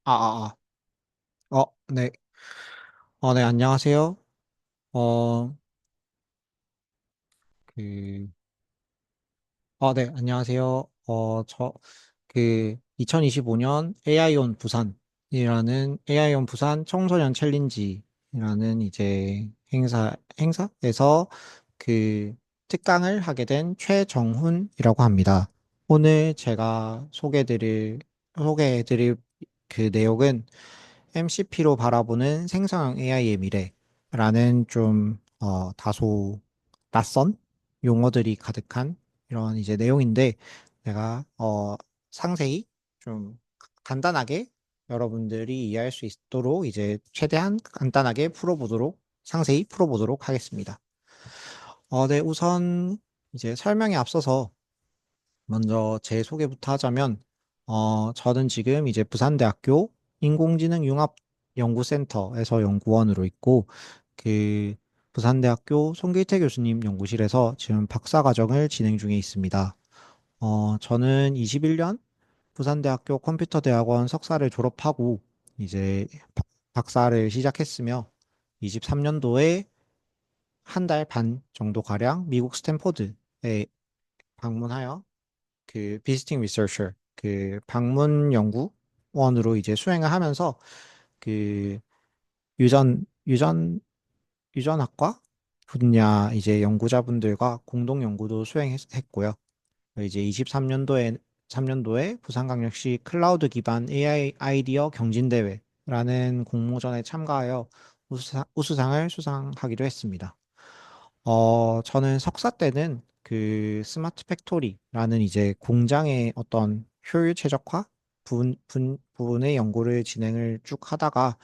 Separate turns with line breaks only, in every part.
아, 아, 네. 네, 안녕하세요. 어, 그, 네, 안녕하세요. 2025년 AI온 부산이라는 AI온 부산 청소년 챌린지라는 이제 행사에서 그 특강을 하게 된 최정훈이라고 합니다. 오늘 제가 소개해드릴 그 내용은 MCP로 바라보는 생성형 AI의 미래라는 다소 낯선 용어들이 가득한 이런 이제 내용인데 제가 상세히 좀 간단하게 여러분들이 이해할 수 있도록 이제 최대한 간단하게 상세히 풀어보도록 하겠습니다. 네, 우선 이제 설명에 앞서서 먼저 제 소개부터 하자면, 저는 지금 이제 부산대학교 인공지능융합연구센터에서 연구원으로 있고, 그 부산대학교 송길태 교수님 연구실에서 지금 박사과정을 진행 중에 있습니다. 저는 21년 부산대학교 컴퓨터대학원 석사를 졸업하고, 이제 박사를 시작했으며, 23년도에 한 달 반 정도 가량 미국 스탠포드에 방문하여 그 비지팅 리서처 그 방문 연구원으로 이제 수행을 하면서 그 유전 유전 유전학과 분야 이제 연구자분들과 공동 연구도 수행했고요. 이제 3년도에 부산광역시 클라우드 기반 AI 아이디어 경진대회라는 공모전에 참가하여 우수상을 수상하기도 했습니다. 저는 석사 때는 그 스마트 팩토리라는 이제 공장의 어떤 효율 최적화 부분의 연구를 진행을 쭉 하다가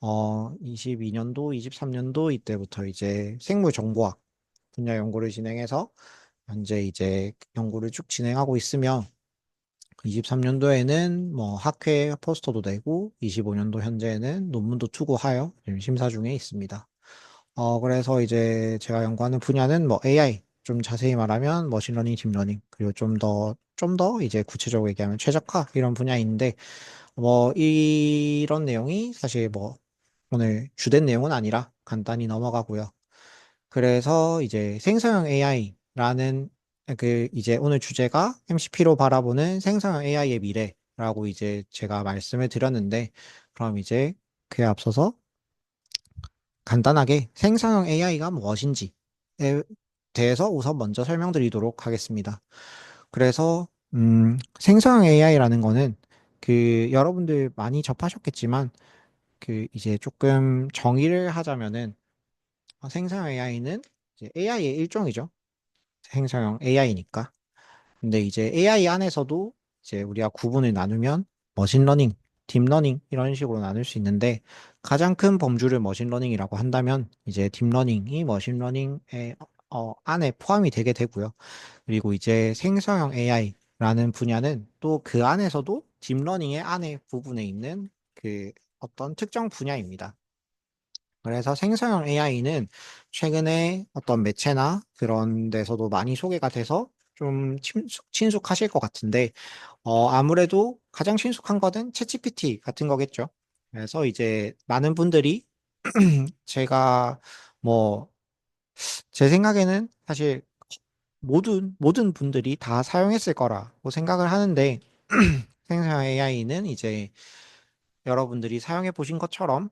22년도, 23년도 이때부터 이제 생물정보학 분야 연구를 진행해서 현재 이제 연구를 쭉 진행하고 있으며 23년도에는 뭐 학회 포스터도 내고 25년도 현재는 논문도 투고하여 지금 심사 중에 있습니다. 그래서 이제 제가 연구하는 분야는 뭐 AI, 좀 자세히 말하면 머신러닝, 딥러닝, 그리고 좀 더 이제 구체적으로 얘기하면 최적화 이런 분야인데, 뭐 이런 내용이 사실 뭐 오늘 주된 내용은 아니라 간단히 넘어가고요. 그래서 이제 생성형 AI라는 이제 오늘 주제가 MCP로 바라보는 생성형 AI의 미래라고 이제 제가 말씀을 드렸는데, 그럼 이제 그에 앞서서 간단하게 생성형 AI가 무엇인지에 대해서 우선 먼저 설명드리도록 하겠습니다. 그래서 생성형 AI라는 거는 여러분들 많이 접하셨겠지만 이제 조금 정의를 하자면은 생성형 AI는 이제 AI의 일종이죠. 생성형 AI니까. 근데 이제 AI 안에서도 이제 우리가 구분을 나누면 머신러닝, 딥러닝 이런 식으로 나눌 수 있는데 가장 큰 범주를 머신러닝이라고 한다면 이제 딥러닝이 머신러닝의 안에 포함이 되게 되고요. 그리고 이제 생성형 AI라는 분야는 또 그 안에서도 딥러닝의 안에 부분에 있는 어떤 특정 분야입니다. 그래서 생성형 AI는 최근에 어떤 매체나 그런 데서도 많이 소개가 돼서 좀 친숙하실 것 같은데, 아무래도 가장 친숙한 거는 챗GPT 같은 거겠죠. 그래서 이제 많은 분들이 제가 뭐, 제 생각에는 사실 모든 분들이 다 사용했을 거라고 생각을 하는데, 생성형 AI는 이제 여러분들이 사용해 보신 것처럼,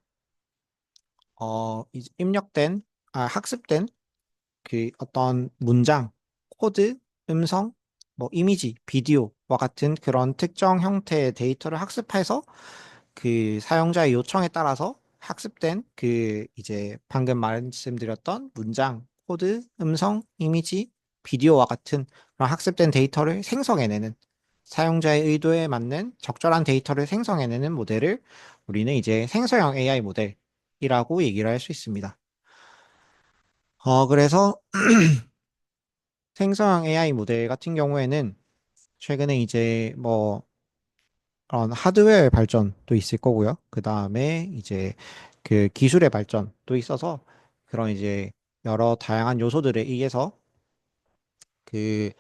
이제 학습된 어떤 문장, 코드, 음성, 뭐 이미지, 비디오와 같은 그런 특정 형태의 데이터를 학습해서 그 사용자의 요청에 따라서 학습된 이제 방금 말씀드렸던 문장, 코드, 음성, 이미지, 비디오와 같은 그런 학습된 데이터를 생성해내는 사용자의 의도에 맞는 적절한 데이터를 생성해내는 모델을 우리는 이제 생성형 AI 모델이라고 얘기를 할 수 있습니다. 그래서 생성형 AI 모델 같은 경우에는 최근에 이제 뭐 그런 하드웨어의 발전도 있을 거고요. 그 다음에 이제 그 기술의 발전도 있어서 그런 이제 여러 다양한 요소들에 의해서 그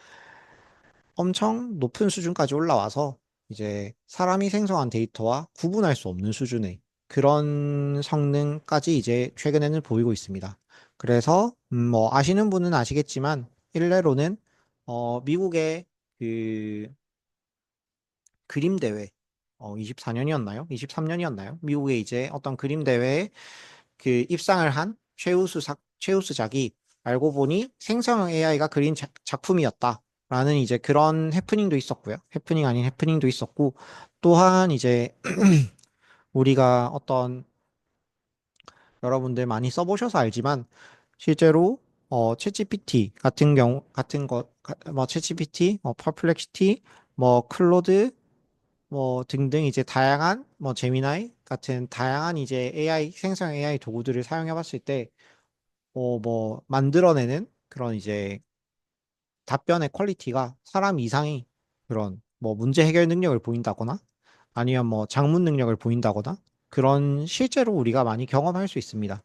엄청 높은 수준까지 올라와서 이제 사람이 생성한 데이터와 구분할 수 없는 수준의 그런 성능까지 이제 최근에는 보이고 있습니다. 그래서 뭐 아시는 분은 아시겠지만 일례로는 미국의 그 그림 대회 24년이었나요? 23년이었나요? 미국의 이제 어떤 그림 대회에 그 입상을 한 최우수작이 알고 보니 생성형 AI가 그린 작품이었다라는 이제 그런 해프닝도 있었고요. 해프닝 아닌 해프닝도 있었고 또한 이제 우리가 어떤 여러분들 많이 써보셔서 알지만 실제로 챗GPT 같은 경우 같은 뭐 챗GPT, 퍼플렉시티, 뭐 클로드 뭐 등등 이제 다양한 뭐 제미나이 같은 다양한 이제 AI 생성 AI 도구들을 사용해 봤을 때 뭐 만들어내는 그런 이제 답변의 퀄리티가 사람 이상의 그런 뭐 문제 해결 능력을 보인다거나 아니면 뭐 작문 능력을 보인다거나 그런 실제로 우리가 많이 경험할 수 있습니다.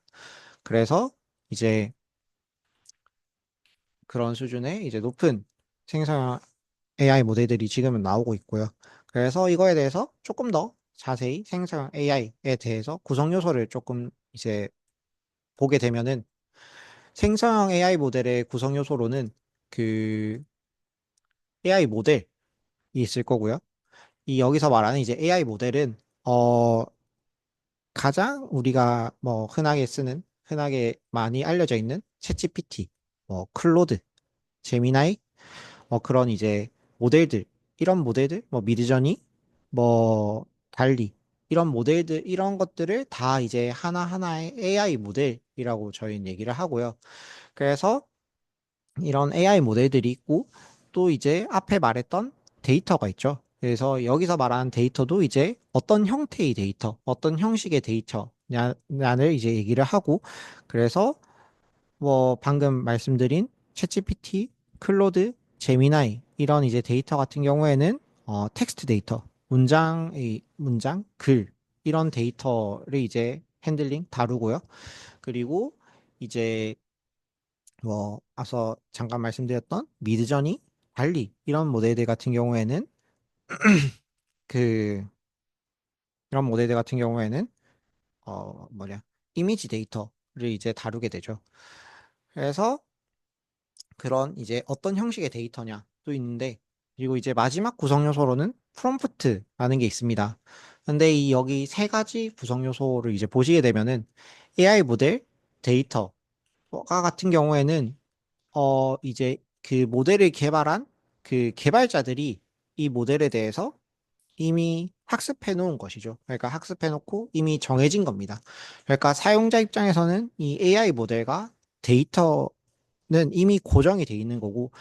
그래서 이제 그런 수준의 이제 높은 생성 AI 모델들이 지금은 나오고 있고요. 그래서 이거에 대해서 조금 더 자세히 생성 AI에 대해서 구성 요소를 조금 이제 보게 되면은 생성형 AI 모델의 구성 요소로는 그 AI 모델이 있을 거고요. 이 여기서 말하는 이제 AI 모델은 가장 우리가 뭐 흔하게 많이 알려져 있는 챗GPT, 뭐 클로드, 제미나이 그런 이제 모델들, 이런 모델들, 뭐 미드저니, 뭐 달리, 이런 모델들, 이런 것들을 다 이제 하나하나의 AI 모델이라고 저희는 얘기를 하고요. 그래서 이런 AI 모델들이 있고, 또 이제 앞에 말했던 데이터가 있죠. 그래서 여기서 말하는 데이터도 이제 어떤 형태의 데이터, 어떤 형식의 데이터냐를 이제 얘기를 하고, 그래서 뭐 방금 말씀드린 챗GPT, 클로드, 제미나이 이런 이제 데이터 같은 경우에는 텍스트 데이터, 문장, 글 이런 데이터를 이제 핸들링 다루고요. 그리고 이제 뭐 앞서 잠깐 말씀드렸던 미드저니, 달리 이런 모델들 같은 경우에는 그 이런 모델들 같은 경우에는 뭐냐 이미지 데이터를 이제 다루게 되죠. 그래서 그런 이제 어떤 형식의 데이터냐도 있는데 그리고 이제 마지막 구성 요소로는 프롬프트라는 게 있습니다. 근데 이 여기 세 가지 구성 요소를 이제 보시게 되면은 AI 모델 데이터가 같은 경우에는 이제 그 모델을 개발한 그 개발자들이 이 모델에 대해서 이미 학습해 놓은 것이죠. 그러니까 학습해 놓고 이미 정해진 겁니다. 그러니까 사용자 입장에서는 이 AI 모델과 데이터는 이미 고정이 돼 있는 거고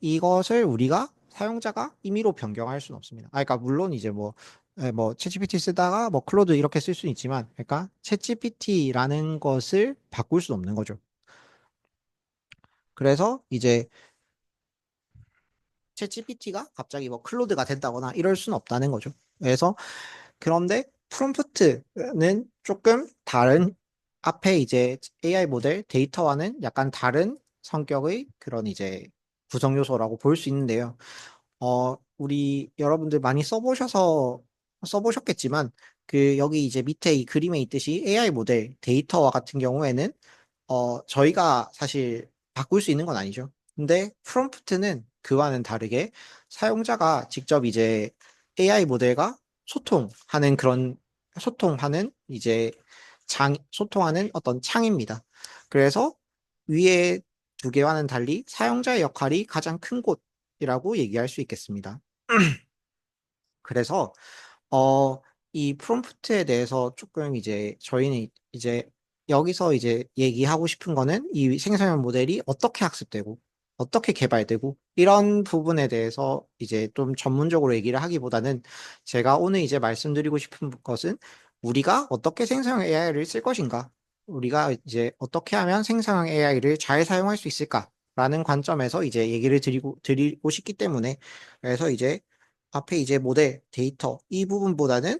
이것을 우리가 사용자가 임의로 변경할 수는 없습니다. 그러니까 물론 이제 뭐 챗GPT 쓰다가 뭐 클로드 이렇게 쓸 수는 있지만, 그러니까 챗GPT라는 것을 바꿀 수는 없는 거죠. 그래서 이제 챗GPT가 갑자기 뭐 클로드가 된다거나 이럴 수는 없다는 거죠. 그래서 그런데 프롬프트는 조금 다른 앞에 이제 AI 모델 데이터와는 약간 다른 성격의 그런 이제 구성 요소라고 볼 수 있는데요. 우리 여러분들 많이 써보셨겠지만, 그, 여기 이제 밑에 이 그림에 있듯이 AI 모델 데이터와 같은 경우에는, 저희가 사실 바꿀 수 있는 건 아니죠. 근데 프롬프트는 그와는 다르게 사용자가 직접 이제 AI 모델과 소통하는 이제 소통하는 어떤 창입니다. 그래서 위에 두 개와는 달리 사용자의 역할이 가장 큰 곳이라고 얘기할 수 있겠습니다. 그래서 어, 이 프롬프트에 대해서 조금 이제 저희는 이제 여기서 이제 얘기하고 싶은 거는 이 생성형 모델이 어떻게 학습되고 어떻게 개발되고 이런 부분에 대해서 이제 좀 전문적으로 얘기를 하기보다는 제가 오늘 이제 말씀드리고 싶은 것은 우리가 어떻게 생성형 AI를 쓸 것인가? 우리가 이제 어떻게 하면 생성형 AI를 잘 사용할 수 있을까라는 관점에서 이제 얘기를 드리고 싶기 때문에 그래서 이제 앞에 이제 모델, 데이터 이 부분보다는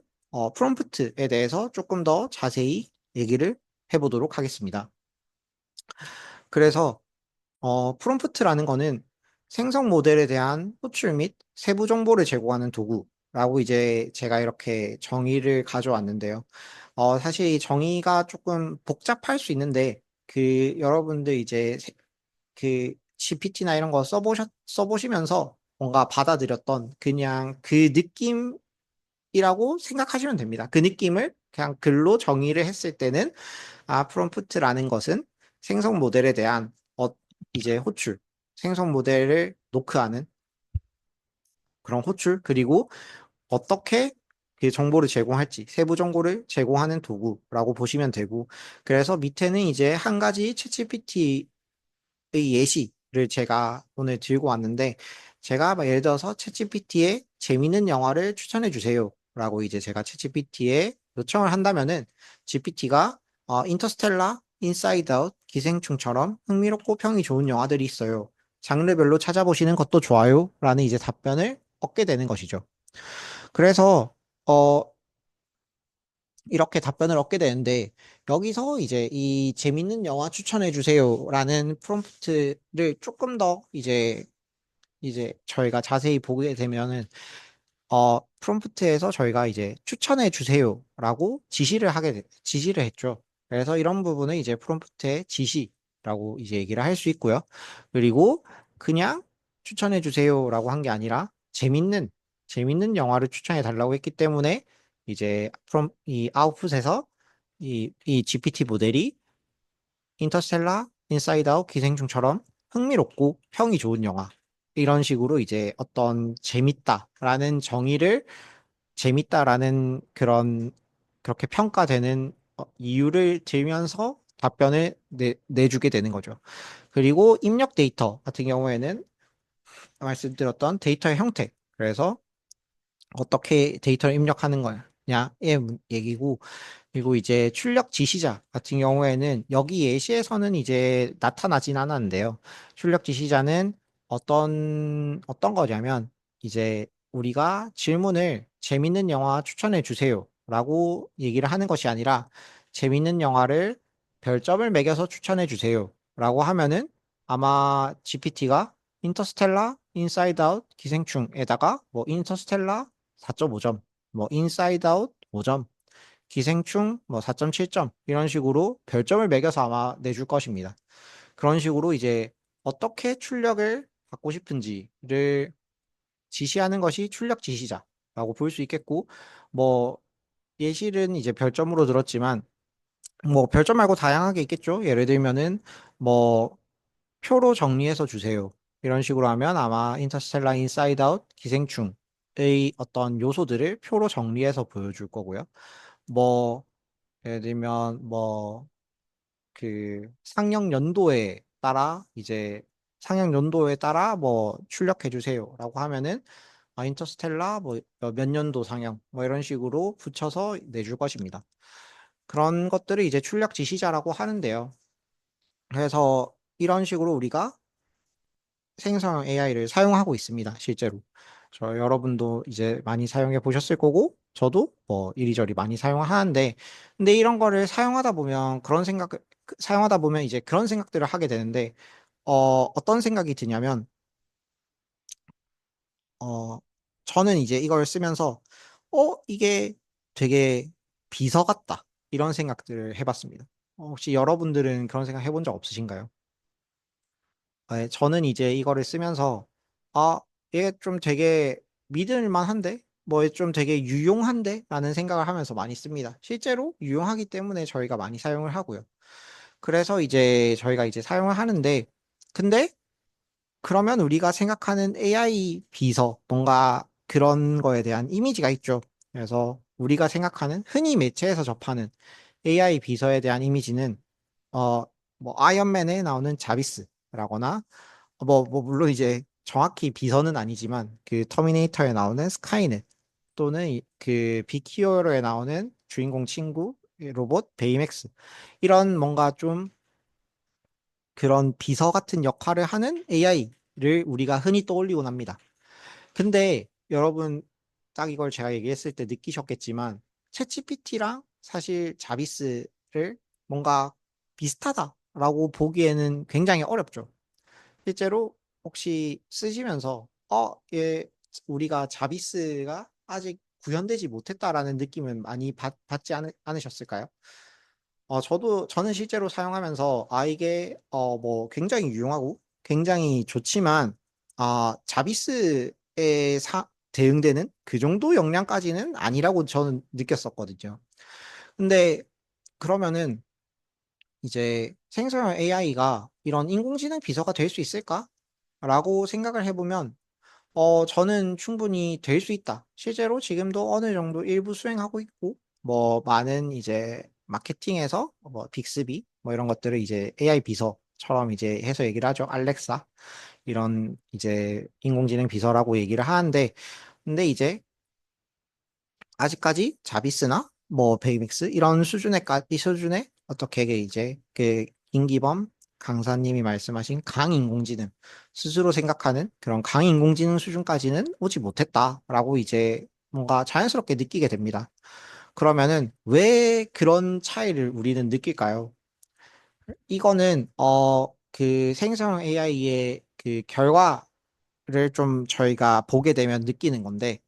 프롬프트에 대해서 조금 더 자세히 얘기를 해보도록 하겠습니다. 그래서 프롬프트라는 거는 생성 모델에 대한 호출 및 세부 정보를 제공하는 도구 라고 이제 제가 이렇게 정의를 가져왔는데요. 사실 이 정의가 조금 복잡할 수 있는데, 여러분들 이제 GPT나 이런 거 써보시면서 뭔가 받아들였던 그냥 그 느낌이라고 생각하시면 됩니다. 그 느낌을 그냥 글로 정의를 했을 때는, 프롬프트라는 것은 생성 모델에 대한 이제 호출, 생성 모델을 노크하는 그런 호출, 그리고 어떻게 그 정보를 제공할지, 세부 정보를 제공하는 도구라고 보시면 되고, 그래서 밑에는 이제 한 가지 챗GPT의 예시를 제가 오늘 들고 왔는데, 제가 예를 들어서 챗GPT에 재밌는 영화를 추천해 주세요 라고 이제 제가 챗GPT에 요청을 한다면은 GPT가 인터스텔라, 인사이드 아웃, 기생충처럼 흥미롭고 평이 좋은 영화들이 있어요. 장르별로 찾아보시는 것도 좋아요 라는 이제 답변을 얻게 되는 것이죠. 그래서 어, 이렇게 답변을 얻게 되는데, 여기서 이제 이 재밌는 영화 추천해 주세요라는 프롬프트를 조금 더 이제 저희가 자세히 보게 되면은 프롬프트에서 저희가 이제 추천해 주세요라고 지시를 했죠. 그래서 이런 부분은 이제 프롬프트의 지시라고 이제 얘기를 할 수 있고요. 그리고 그냥 추천해 주세요라고 한 게 아니라 재밌는 영화를 추천해 달라고 했기 때문에 이제 이 아웃풋에서 이 GPT 모델이 인터스텔라, 인사이드 아웃, 기생충처럼 흥미롭고 평이 좋은 영화, 이런 식으로 이제 어떤 재밌다라는 그렇게 평가되는 이유를 들면서 답변을 내주게 되는 거죠. 그리고 입력 데이터 같은 경우에는 말씀드렸던 데이터의 형태, 그래서 어떻게 데이터를 입력하는 거냐의 얘기고, 그리고 이제 출력 지시자 같은 경우에는 여기 예시에서는 이제 나타나진 않았는데요. 출력 지시자는 어떤 거냐면, 이제 우리가 질문을 재밌는 영화 추천해 주세요 라고 얘기를 하는 것이 아니라, 재밌는 영화를 별점을 매겨서 추천해 주세요 라고 하면은 아마 GPT가 인터스텔라, 인사이드 아웃, 기생충에다가 뭐 인터스텔라 4.5점, 뭐 인사이드 아웃 5점, 기생충 뭐 4.7점, 이런 식으로 별점을 매겨서 아마 내줄 것입니다. 그런 식으로 이제 어떻게 출력을 받고 싶은지를 지시하는 것이 출력 지시자라고 볼 수 있겠고, 뭐 예시는 이제 별점으로 들었지만 뭐 별점 말고 다양하게 있겠죠. 예를 들면은 뭐 표로 정리해서 주세요, 이런 식으로 하면 아마 인터스텔라, 인사이드 아웃, 기생충의 어떤 요소들을 표로 정리해서 보여줄 거고요. 뭐 예를 들면 뭐 상영 연도에 따라 뭐 출력해 주세요라고 하면은 인터스텔라 뭐 몇 년도 상영 뭐 이런 식으로 붙여서 내줄 것입니다. 그런 것들을 이제 출력 지시자라고 하는데요. 그래서 이런 식으로 우리가 생성형 AI를 사용하고 있습니다, 실제로. 여러분도 이제 많이 사용해 보셨을 거고, 저도 뭐 이리저리 많이 사용하는데, 근데 이런 거를 사용하다 보면 이제 그런 생각들을 하게 되는데, 어떤 생각이 드냐면, 어, 저는 이제 이걸 쓰면서, 이게 되게 비서 같다, 이런 생각들을 해봤습니다. 혹시 여러분들은 그런 생각 해본 적 없으신가요? 네, 저는 이제 이거를 쓰면서, 아, 얘 좀 되게 믿을 만한데? 뭐 좀 되게 유용한데? 라는 생각을 하면서 많이 씁니다. 실제로 유용하기 때문에 저희가 많이 사용을 하고요. 그래서 이제 저희가 이제 사용을 하는데, 근데 그러면 우리가 생각하는 AI 비서, 뭔가 그런 거에 대한 이미지가 있죠. 그래서 우리가 생각하는, 흔히 매체에서 접하는 AI 비서에 대한 이미지는, 어, 뭐 아이언맨에 나오는 자비스라거나, 물론 이제 정확히 비서는 아니지만 그 터미네이터에 나오는 스카이넷, 또는 그 빅히어로에 나오는 주인공 친구 로봇 베이맥스, 이런 뭔가 좀 그런 비서 같은 역할을 하는 AI를 우리가 흔히 떠올리곤 합니다. 근데 여러분, 딱 이걸 제가 얘기했을 때 느끼셨겠지만 챗GPT랑 사실 자비스를 뭔가 비슷하다라고 보기에는 굉장히 어렵죠. 실제로 혹시 쓰시면서 얘 우리가 자비스가 아직 구현되지 못했다라는 느낌은 많이 받지 않으셨을까요? 저는 실제로 사용하면서, 이게, 뭐, 굉장히 유용하고, 굉장히 좋지만, 자비스에 대응되는 그 정도 역량까지는 아니라고 저는 느꼈었거든요. 근데, 그러면은, 이제 생성형 AI가 이런 인공지능 비서가 될 수 있을까? 라고 생각을 해보면, 저는 충분히 될 수 있다. 실제로 지금도 어느 정도 일부 수행하고 있고, 뭐, 많은 이제 마케팅에서 뭐, 빅스비, 뭐 이런 것들을 이제 AI 비서처럼 이제 해서 얘기를 하죠. 알렉사. 이런 이제 인공지능 비서라고 얘기를 하는데, 근데 이제 아직까지 자비스나 뭐 베이믹스 이런 이 수준에 어떻게 이제 그 김기범 강사님이 말씀하신 강인공지능 스스로 생각하는 그런 강인공지능 수준까지는 오지 못했다라고 이제 뭔가 자연스럽게 느끼게 됩니다. 그러면은 왜 그런 차이를 우리는 느낄까요? 이거는 그 생성 AI의 그 결과를 좀 저희가 보게 되면 느끼는 건데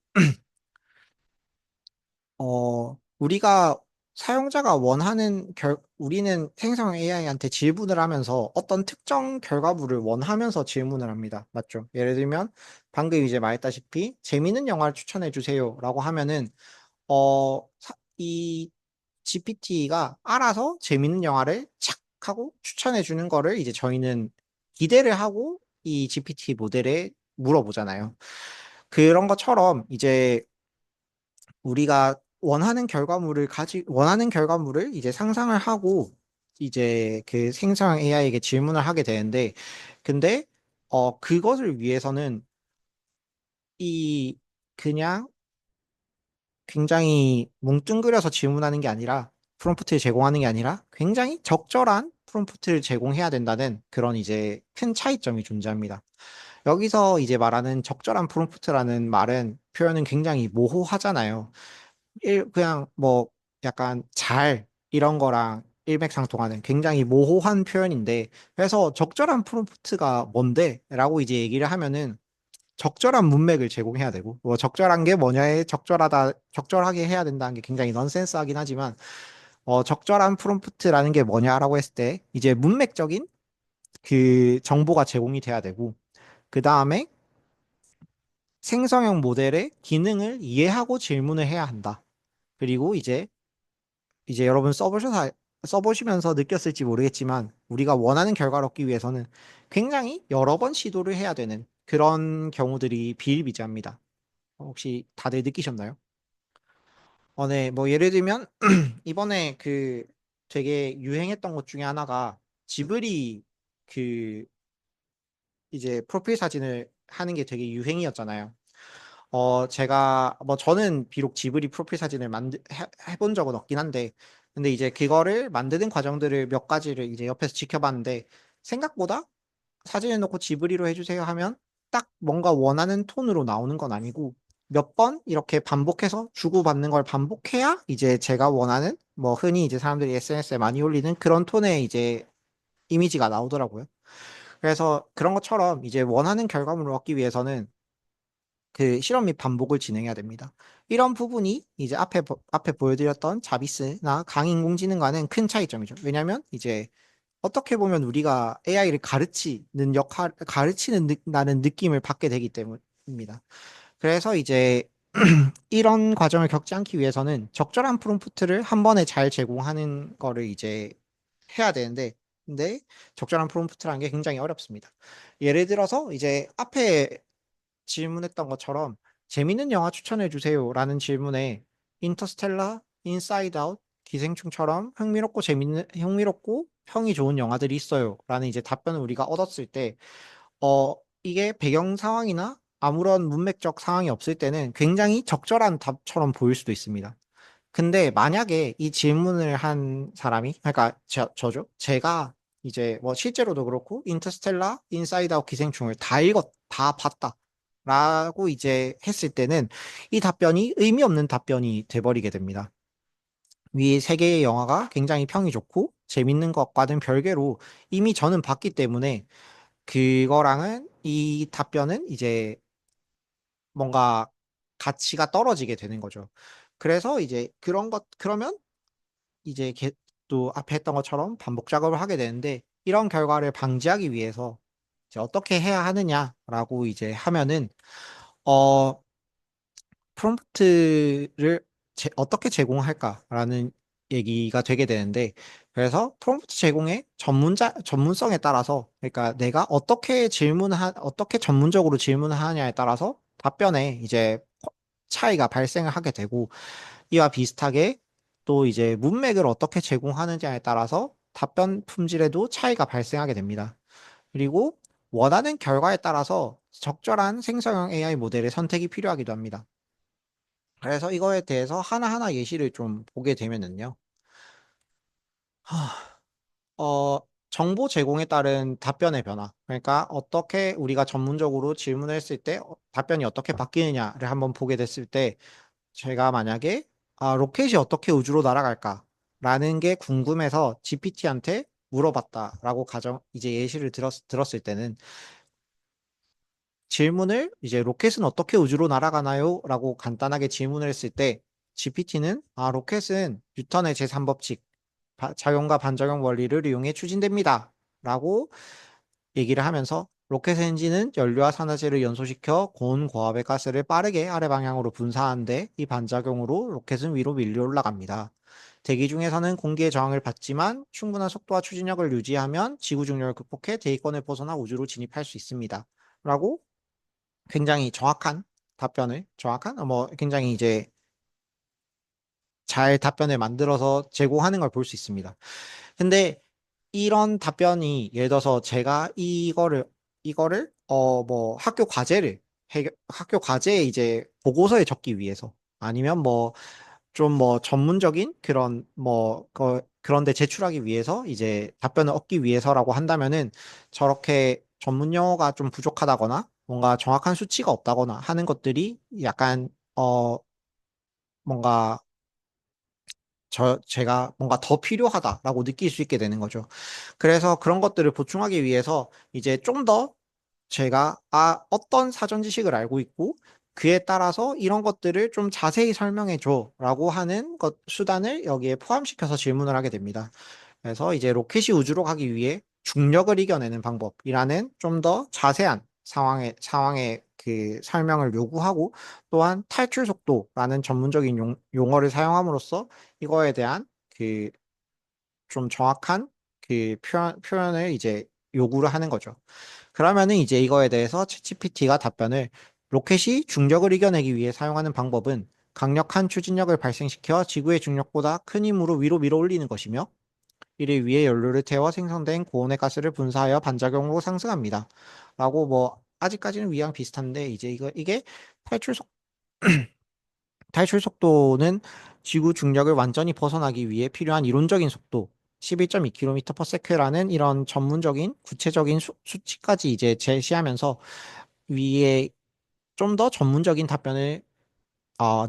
우리가 사용자가 원하는 우리는 생성 AI한테 질문을 하면서 어떤 특정 결과물을 원하면서 질문을 합니다. 맞죠? 예를 들면, 방금 이제 말했다시피, 재밌는 영화를 추천해 주세요. 라고 하면은, 이 GPT가 알아서 재밌는 영화를 착 하고 추천해 주는 거를 이제 저희는 기대를 하고 이 GPT 모델에 물어보잖아요. 그런 것처럼 이제 우리가 원하는 결과물을 이제 상상을 하고 이제 그 생성 AI에게 질문을 하게 되는데, 근데, 그것을 위해서는 이 그냥 굉장히 뭉뚱그려서 질문하는 게 아니라 프롬프트를 제공하는 게 아니라 굉장히 적절한 프롬프트를 제공해야 된다는 그런 이제 큰 차이점이 존재합니다. 여기서 이제 말하는 적절한 프롬프트라는 표현은 굉장히 모호하잖아요. 그냥 뭐 약간 이런 거랑 일맥상통하는 굉장히 모호한 표현인데 그래서 적절한 프롬프트가 뭔데? 라고 이제 얘기를 하면은 적절한 문맥을 제공해야 되고 뭐 적절한 게 뭐냐에 적절하게 해야 된다는 게 굉장히 넌센스하긴 하지만 적절한 프롬프트라는 게 뭐냐라고 했을 때 이제 문맥적인 그 정보가 제공이 돼야 되고 그 다음에 생성형 모델의 기능을 이해하고 질문을 해야 한다. 그리고 이제 여러분 써보시면서 느꼈을지 모르겠지만 우리가 원하는 결과를 얻기 위해서는 굉장히 여러 번 시도를 해야 되는 그런 경우들이 비일비재합니다. 혹시 다들 느끼셨나요? 네, 뭐 예를 들면 이번에 그 되게 유행했던 것 중에 하나가 지브리 그 이제 프로필 사진을 하는 게 되게 유행이었잖아요. 제가, 뭐, 저는 비록 지브리 프로필 사진을 해본 적은 없긴 한데, 근데 이제 그거를 만드는 과정들을 몇 가지를 이제 옆에서 지켜봤는데, 생각보다 사진을 넣고 지브리로 해주세요 하면 딱 뭔가 원하는 톤으로 나오는 건 아니고, 몇 번 이렇게 반복해서 주고받는 걸 반복해야 이제 제가 원하는, 뭐, 흔히 이제 사람들이 SNS에 많이 올리는 그런 톤의 이제 이미지가 나오더라고요. 그래서 그런 것처럼 이제 원하는 결과물을 얻기 위해서는 그 실험 및 반복을 진행해야 됩니다. 이런 부분이 이제 앞에 보여드렸던 자비스나 강인공지능과는 큰 차이점이죠. 왜냐하면 이제 어떻게 보면 우리가 AI를 가르치는 나는 느낌을 받게 되기 때문입니다. 그래서 이제 이런 과정을 겪지 않기 위해서는 적절한 프롬프트를 한 번에 잘 제공하는 거를 이제 해야 되는데, 근데 적절한 프롬프트라는 게 굉장히 어렵습니다. 예를 들어서 이제 앞에 질문했던 것처럼 재밌는 영화 추천해 주세요라는 질문에 인터스텔라, 인사이드 아웃, 기생충처럼 흥미롭고 평이 좋은 영화들이 있어요라는 이제 답변을 우리가 얻었을 때 이게 배경 상황이나 아무런 문맥적 상황이 없을 때는 굉장히 적절한 답처럼 보일 수도 있습니다. 근데 만약에 이 질문을 한 사람이, 그러니까 저죠. 제가 이제 뭐 실제로도 그렇고, 인터스텔라, 인사이드 아웃 기생충을 다 봤다. 라고 이제 했을 때는 이 답변이 의미 없는 답변이 돼버리게 됩니다. 위 세 개의 영화가 굉장히 평이 좋고, 재밌는 것과는 별개로 이미 저는 봤기 때문에 이 답변은 이제 뭔가 가치가 떨어지게 되는 거죠. 그래서 이제 그러면 이제 또 앞에 했던 것처럼 반복 작업을 하게 되는데 이런 결과를 방지하기 위해서 이제 어떻게 해야 하느냐라고 이제 하면은 어 프롬프트를 어떻게 제공할까라는 얘기가 되게 되는데 그래서 프롬프트 제공의 전문성에 따라서 그러니까 내가 어떻게 전문적으로 질문을 하느냐에 따라서 답변에 이제 차이가 발생을 하게 되고 이와 비슷하게 또 이제 문맥을 어떻게 제공하느냐에 따라서 답변 품질에도 차이가 발생하게 됩니다. 그리고 원하는 결과에 따라서 적절한 생성형 AI 모델의 선택이 필요하기도 합니다. 그래서 이거에 대해서 하나하나 예시를 좀 보게 되면은요. 하, 정보 제공에 따른 답변의 변화. 그러니까 어떻게 우리가 전문적으로 질문을 했을 때 답변이 어떻게 바뀌느냐를 한번 보게 됐을 때 제가 만약에 로켓이 어떻게 우주로 날아갈까라는 게 궁금해서 GPT한테 물어봤다라고 이제 예시를 들었을 때는 질문을 이제 로켓은 어떻게 우주로 날아가나요? 라고 간단하게 질문을 했을 때 GPT는 로켓은 뉴턴의 제3법칙, 작용과 반작용 원리를 이용해 추진됩니다. 라고 얘기를 하면서 로켓 엔진은 연료와 산화제를 연소시켜 고온 고압의 가스를 빠르게 아래 방향으로 분사하는데 이 반작용으로 로켓은 위로 밀려 올라갑니다. 대기 중에서는 공기의 저항을 받지만 충분한 속도와 추진력을 유지하면 지구 중력을 극복해 대기권을 벗어나 우주로 진입할 수 있습니다. 라고 굉장히 굉장히 이제 잘 답변을 만들어서 제공하는 걸 볼 수 있습니다. 근데 이런 답변이 예를 들어서 제가 이거를 뭐 학교 과제에 이제 보고서에 적기 위해서 아니면 뭐 좀 뭐 전문적인 그런데 제출하기 위해서 이제 답변을 얻기 위해서라고 한다면은 저렇게 전문 용어가 좀 부족하다거나 뭔가 정확한 수치가 없다거나 하는 것들이 약간 뭔가 제가 뭔가 더 필요하다라고 느낄 수 있게 되는 거죠. 그래서 그런 것들을 보충하기 위해서 이제 좀 더 제가 어떤 사전 지식을 알고 있고 그에 따라서 이런 것들을 좀 자세히 설명해 줘라고 하는 수단을 여기에 포함시켜서 질문을 하게 됩니다. 그래서 이제 로켓이 우주로 가기 위해 중력을 이겨내는 방법이라는 좀 더 자세한 상황의 그 설명을 요구하고 또한 탈출 속도라는 전문적인 용어를 사용함으로써 이거에 대한 그 좀 정확한 그 표현을 이제 요구를 하는 거죠. 그러면은 이제 이거에 대해서 챗GPT가 답변을 로켓이 중력을 이겨내기 위해 사용하는 방법은 강력한 추진력을 발생시켜 지구의 중력보다 큰 힘으로 위로 밀어 올리는 것이며 이를 위해 연료를 태워 생성된 고온의 가스를 분사하여 반작용으로 상승합니다. 라고 뭐 아직까지는 위랑 비슷한데 이제 이게 탈출 속 탈출 속도는 지구 중력을 완전히 벗어나기 위해 필요한 이론적인 속도 11.2km/s라는 이런 전문적인 구체적인 수치까지 이제 제시하면서 위에 좀 더 전문적인 답변을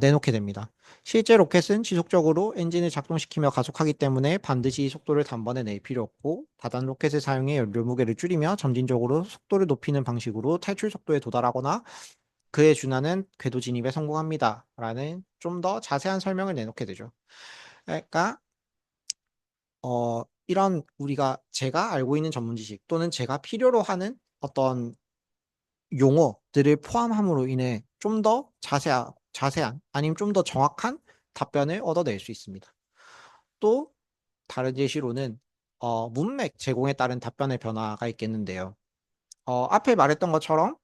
내놓게 됩니다. 실제 로켓은 지속적으로 엔진을 작동시키며 가속하기 때문에 반드시 이 속도를 단번에 낼 필요 없고 다단 로켓을 사용해 연료 무게를 줄이며 점진적으로 속도를 높이는 방식으로 탈출 속도에 도달하거나 그에 준하는 궤도 진입에 성공합니다. 라는 좀 더 자세한 설명을 내놓게 되죠. 그러니까 이런 제가 알고 있는 전문 지식 또는 제가 필요로 하는 어떤 용어들을 포함함으로 인해 좀 더 자세한 아니면 좀 더 정확한 답변을 얻어낼 수 있습니다. 또 다른 예시로는 문맥 제공에 따른 답변의 변화가 있겠는데요. 앞에 말했던 것처럼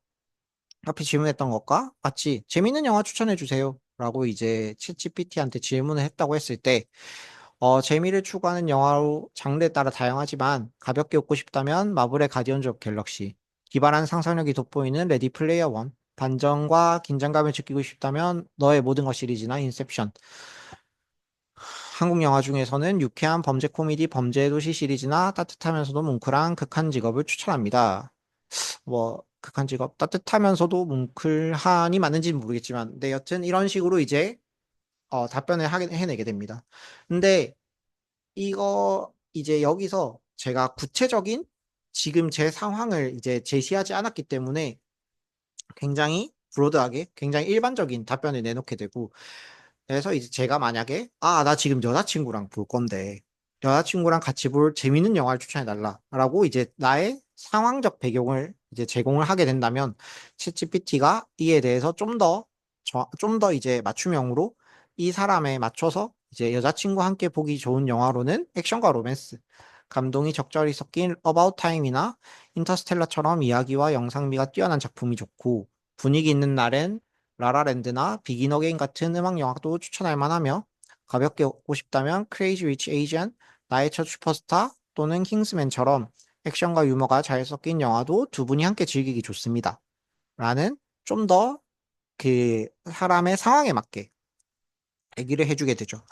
앞에 질문했던 것과 같이 재밌는 영화 추천해 주세요. 라고 이제 챗GPT한테 질문을 했다고 했을 때 재미를 추구하는 영화로 장르에 따라 다양하지만 가볍게 웃고 싶다면 마블의 가디언즈 오브 갤럭시, 기발한 상상력이 돋보이는 레디 플레이어 원, 반전과 긴장감을 느끼고 싶다면 너의 모든 것 시리즈나 인셉션, 한국 영화 중에서는 유쾌한 범죄 코미디 범죄의 도시 시리즈나 따뜻하면서도 뭉클한 극한 직업을 추천합니다. 뭐 극한 직업 따뜻하면서도 뭉클한이 맞는지는 모르겠지만, 네 여튼 이런 식으로 이제 답변을 해내게 됩니다. 근데 이거 이제 여기서 제가 구체적인 지금 제 상황을 이제 제시하지 않았기 때문에 굉장히 브로드하게 굉장히 일반적인 답변을 내놓게 되고, 그래서 이제 제가 만약에, 나 지금 여자친구랑 볼 건데, 여자친구랑 같이 볼 재밌는 영화를 추천해달라라고 이제 나의 상황적 배경을 이제 제공을 하게 된다면, 챗GPT가 이에 대해서 좀 더 이제 맞춤형으로 이 사람에 맞춰서 이제 여자친구와 함께 보기 좋은 영화로는 액션과 로맨스, 감동이 적절히 섞인 어바웃 타임이나 인터스텔라처럼 이야기와 영상미가 뛰어난 작품이 좋고, 분위기 있는 날엔 라라랜드나 비긴 어게인 같은 음악 영화도 추천할 만하며, 가볍게 웃고 싶다면 크레이지 리치 에이지안, 나의 첫 슈퍼스타 또는 킹스맨처럼 액션과 유머가 잘 섞인 영화도 두 분이 함께 즐기기 좋습니다. 라는 좀 더 그 사람의 상황에 맞게 얘기를 해주게 되죠.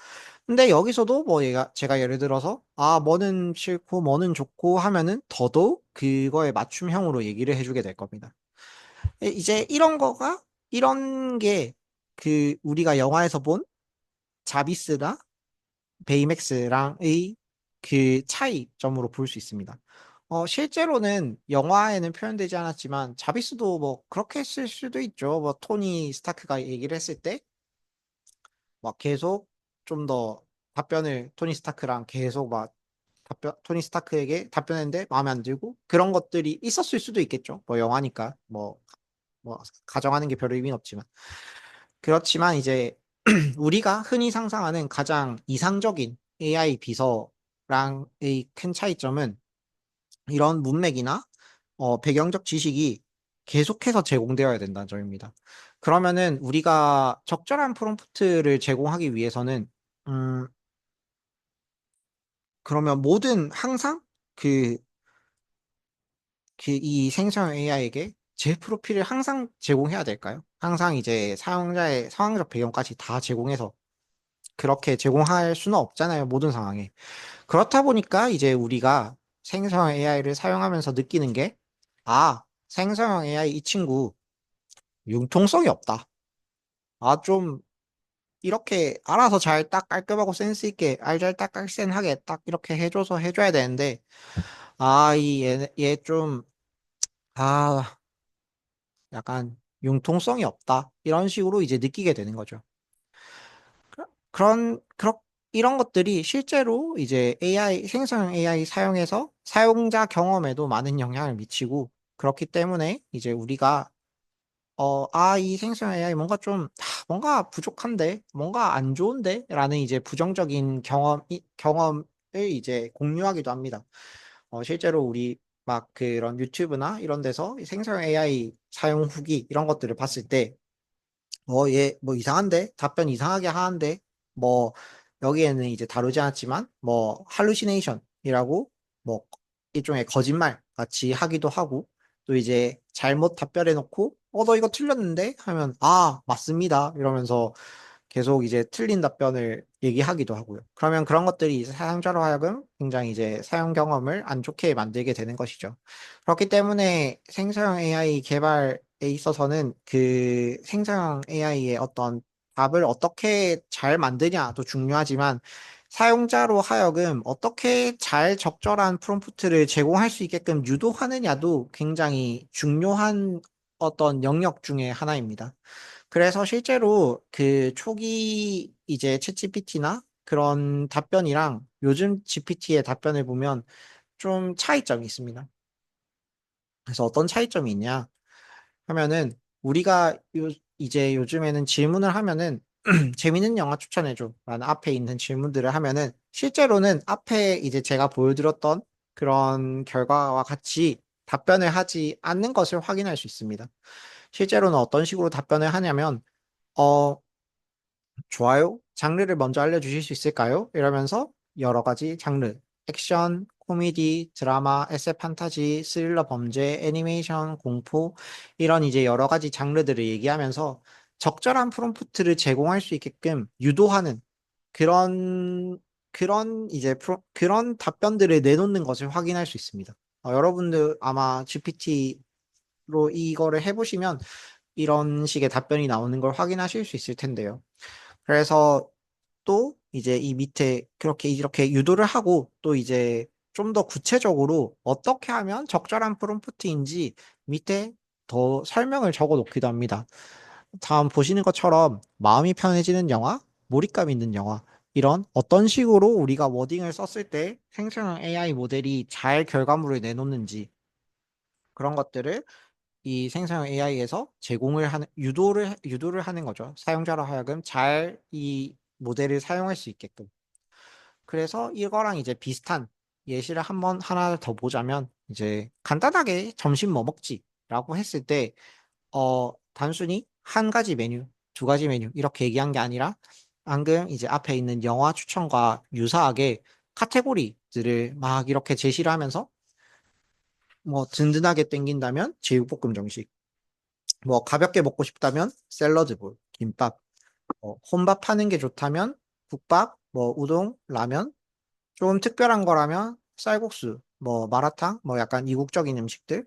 근데 여기서도 뭐 제가 예를 들어서 뭐는 싫고 뭐는 좋고 하면은 더더욱 그거에 맞춤형으로 얘기를 해주게 될 겁니다. 이제 이런 게 우리가 영화에서 본 자비스나 베이맥스랑의 그 차이점으로 볼 수 있습니다. 실제로는 영화에는 표현되지 않았지만 자비스도 뭐 그렇게 했을 수도 있죠. 뭐 토니 스타크가 얘기를 했을 때 막 계속 좀 더 토니 스타크랑 계속 막 토니 스타크에게 답변했는데 마음에 안 들고 그런 것들이 있었을 수도 있겠죠. 뭐 영화니까 뭐 가정하는 게 별 의미는 없지만. 그렇지만 이제 우리가 흔히 상상하는 가장 이상적인 AI 비서랑의 큰 차이점은 이런 문맥이나 배경적 지식이 계속해서 제공되어야 된다는 점입니다. 그러면은 우리가 적절한 프롬프트를 제공하기 위해서는 음, 그러면 항상 그 이 생성형 AI에게 제 프로필을 항상 제공해야 될까요? 항상 이제 사용자의 상황적 배경까지 다 제공해서 그렇게 제공할 수는 없잖아요. 모든 상황에. 그렇다 보니까 이제 우리가 생성형 AI를 사용하면서 느끼는 게, 생성형 AI 이 친구 융통성이 없다. 좀 이렇게 알아서 잘 딱 깔끔하고 센스 있게 알잘딱깔센하게 딱 이렇게 해줘야 되는데, 얘 좀, 아, 약간 융통성이 없다. 이런 식으로 이제 느끼게 되는 거죠. 그- 그런, 그런, 이런 것들이 실제로 이제 생성형 AI 사용해서 사용자 경험에도 많은 영향을 미치고, 그렇기 때문에 이제 우리가, 이 생성형 AI 뭔가 부족한데, 뭔가 안 좋은데? 라는 이제 부정적인 경험을 이제 공유하기도 합니다. 실제로 우리 막 그런 유튜브나 이런 데서 생성형 AI 사용 후기 이런 것들을 봤을 때, 얘 뭐 이상한데? 답변 이상하게 하는데? 뭐 여기에는 이제 다루지 않았지만 뭐 할루시네이션이라고 뭐 일종의 거짓말 같이 하기도 하고, 또 이제 잘못 답변해 놓고 너 이거 틀렸는데 하면 맞습니다 이러면서 계속 이제 틀린 답변을 얘기하기도 하고요. 그러면 그런 것들이 이제 사용자로 하여금 굉장히 이제 사용 경험을 안 좋게 만들게 되는 것이죠. 그렇기 때문에 생성형 AI 개발에 있어서는 그 생성형 AI의 어떤 답을 어떻게 잘 만드냐도 중요하지만, 사용자로 하여금 어떻게 잘 적절한 프롬프트를 제공할 수 있게끔 유도하느냐도 굉장히 중요한 어떤 영역 중에 하나입니다. 그래서 실제로 그 초기 이제 챗GPT나 그런 답변이랑 요즘 GPT의 답변을 보면 좀 차이점이 있습니다. 그래서 어떤 차이점이 있냐 하면은, 우리가 이제 요즘에는 질문을 하면은 재밌는 영화 추천해줘 라는 앞에 있는 질문들을 하면은, 실제로는 앞에 이제 제가 보여드렸던 그런 결과와 같이 답변을 하지 않는 것을 확인할 수 있습니다. 실제로는 어떤 식으로 답변을 하냐면, 어, 좋아요. 장르를 먼저 알려주실 수 있을까요? 이러면서 여러 가지 장르, 액션, 코미디, 드라마, SF 판타지, 스릴러 범죄, 애니메이션, 공포, 이런 이제 여러 가지 장르들을 얘기하면서 적절한 프롬프트를 제공할 수 있게끔 유도하는 그런, 그런 답변들을 내놓는 것을 확인할 수 있습니다. 여러분들 아마 GPT로 이거를 해보시면 이런 식의 답변이 나오는 걸 확인하실 수 있을 텐데요. 그래서 또 이제 이 밑에 그렇게 이렇게 유도를 하고, 또 이제 좀 더 구체적으로 어떻게 하면 적절한 프롬프트인지 밑에 더 설명을 적어 놓기도 합니다. 다음 보시는 것처럼 마음이 편해지는 영화, 몰입감 있는 영화, 이런 어떤 식으로 우리가 워딩을 썼을 때 생성형 AI 모델이 잘 결과물을 내놓는지 그런 것들을 이 생성형 AI에서 제공을 하는, 유도를 하는 거죠. 사용자로 하여금 잘 이 모델을 사용할 수 있게끔. 그래서 이거랑 이제 비슷한 예시를 한번 하나 더 보자면, 이제 간단하게 점심 뭐 먹지? 라고 했을 때, 단순히 한 가지 메뉴, 두 가지 메뉴, 이렇게 얘기한 게 아니라, 방금 이제 앞에 있는 영화 추천과 유사하게 카테고리들을 막 이렇게 제시를 하면서, 뭐 든든하게 땡긴다면 제육볶음 정식, 뭐 가볍게 먹고 싶다면 샐러드 볼, 김밥, 혼밥 하는 게 좋다면 국밥, 뭐 우동, 라면, 좀 특별한 거라면 쌀국수, 뭐 마라탕, 뭐 약간 이국적인 음식들,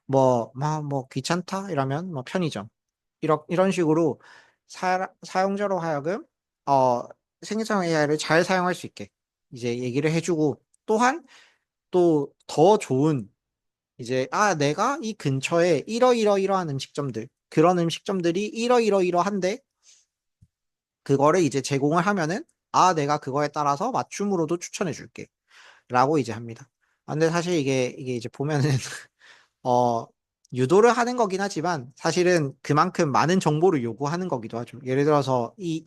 뭐 귀찮다 이러면 뭐 편의점. 이런 식으로 사용자로 하여금 어, 생성형 AI를 잘 사용할 수 있게 이제 얘기를 해주고, 또한 또 더 좋은 이제 내가 이 근처에 이러이러이러한 음식점들, 그런 음식점들이 이러이러이러한데 그거를 이제 제공을 하면은 내가 그거에 따라서 맞춤으로도 추천해 줄게 라고 이제 합니다. 근데 사실 이게 이제 보면은 어 유도를 하는 거긴 하지만 사실은 그만큼 많은 정보를 요구하는 거기도 하죠. 예를 들어서 이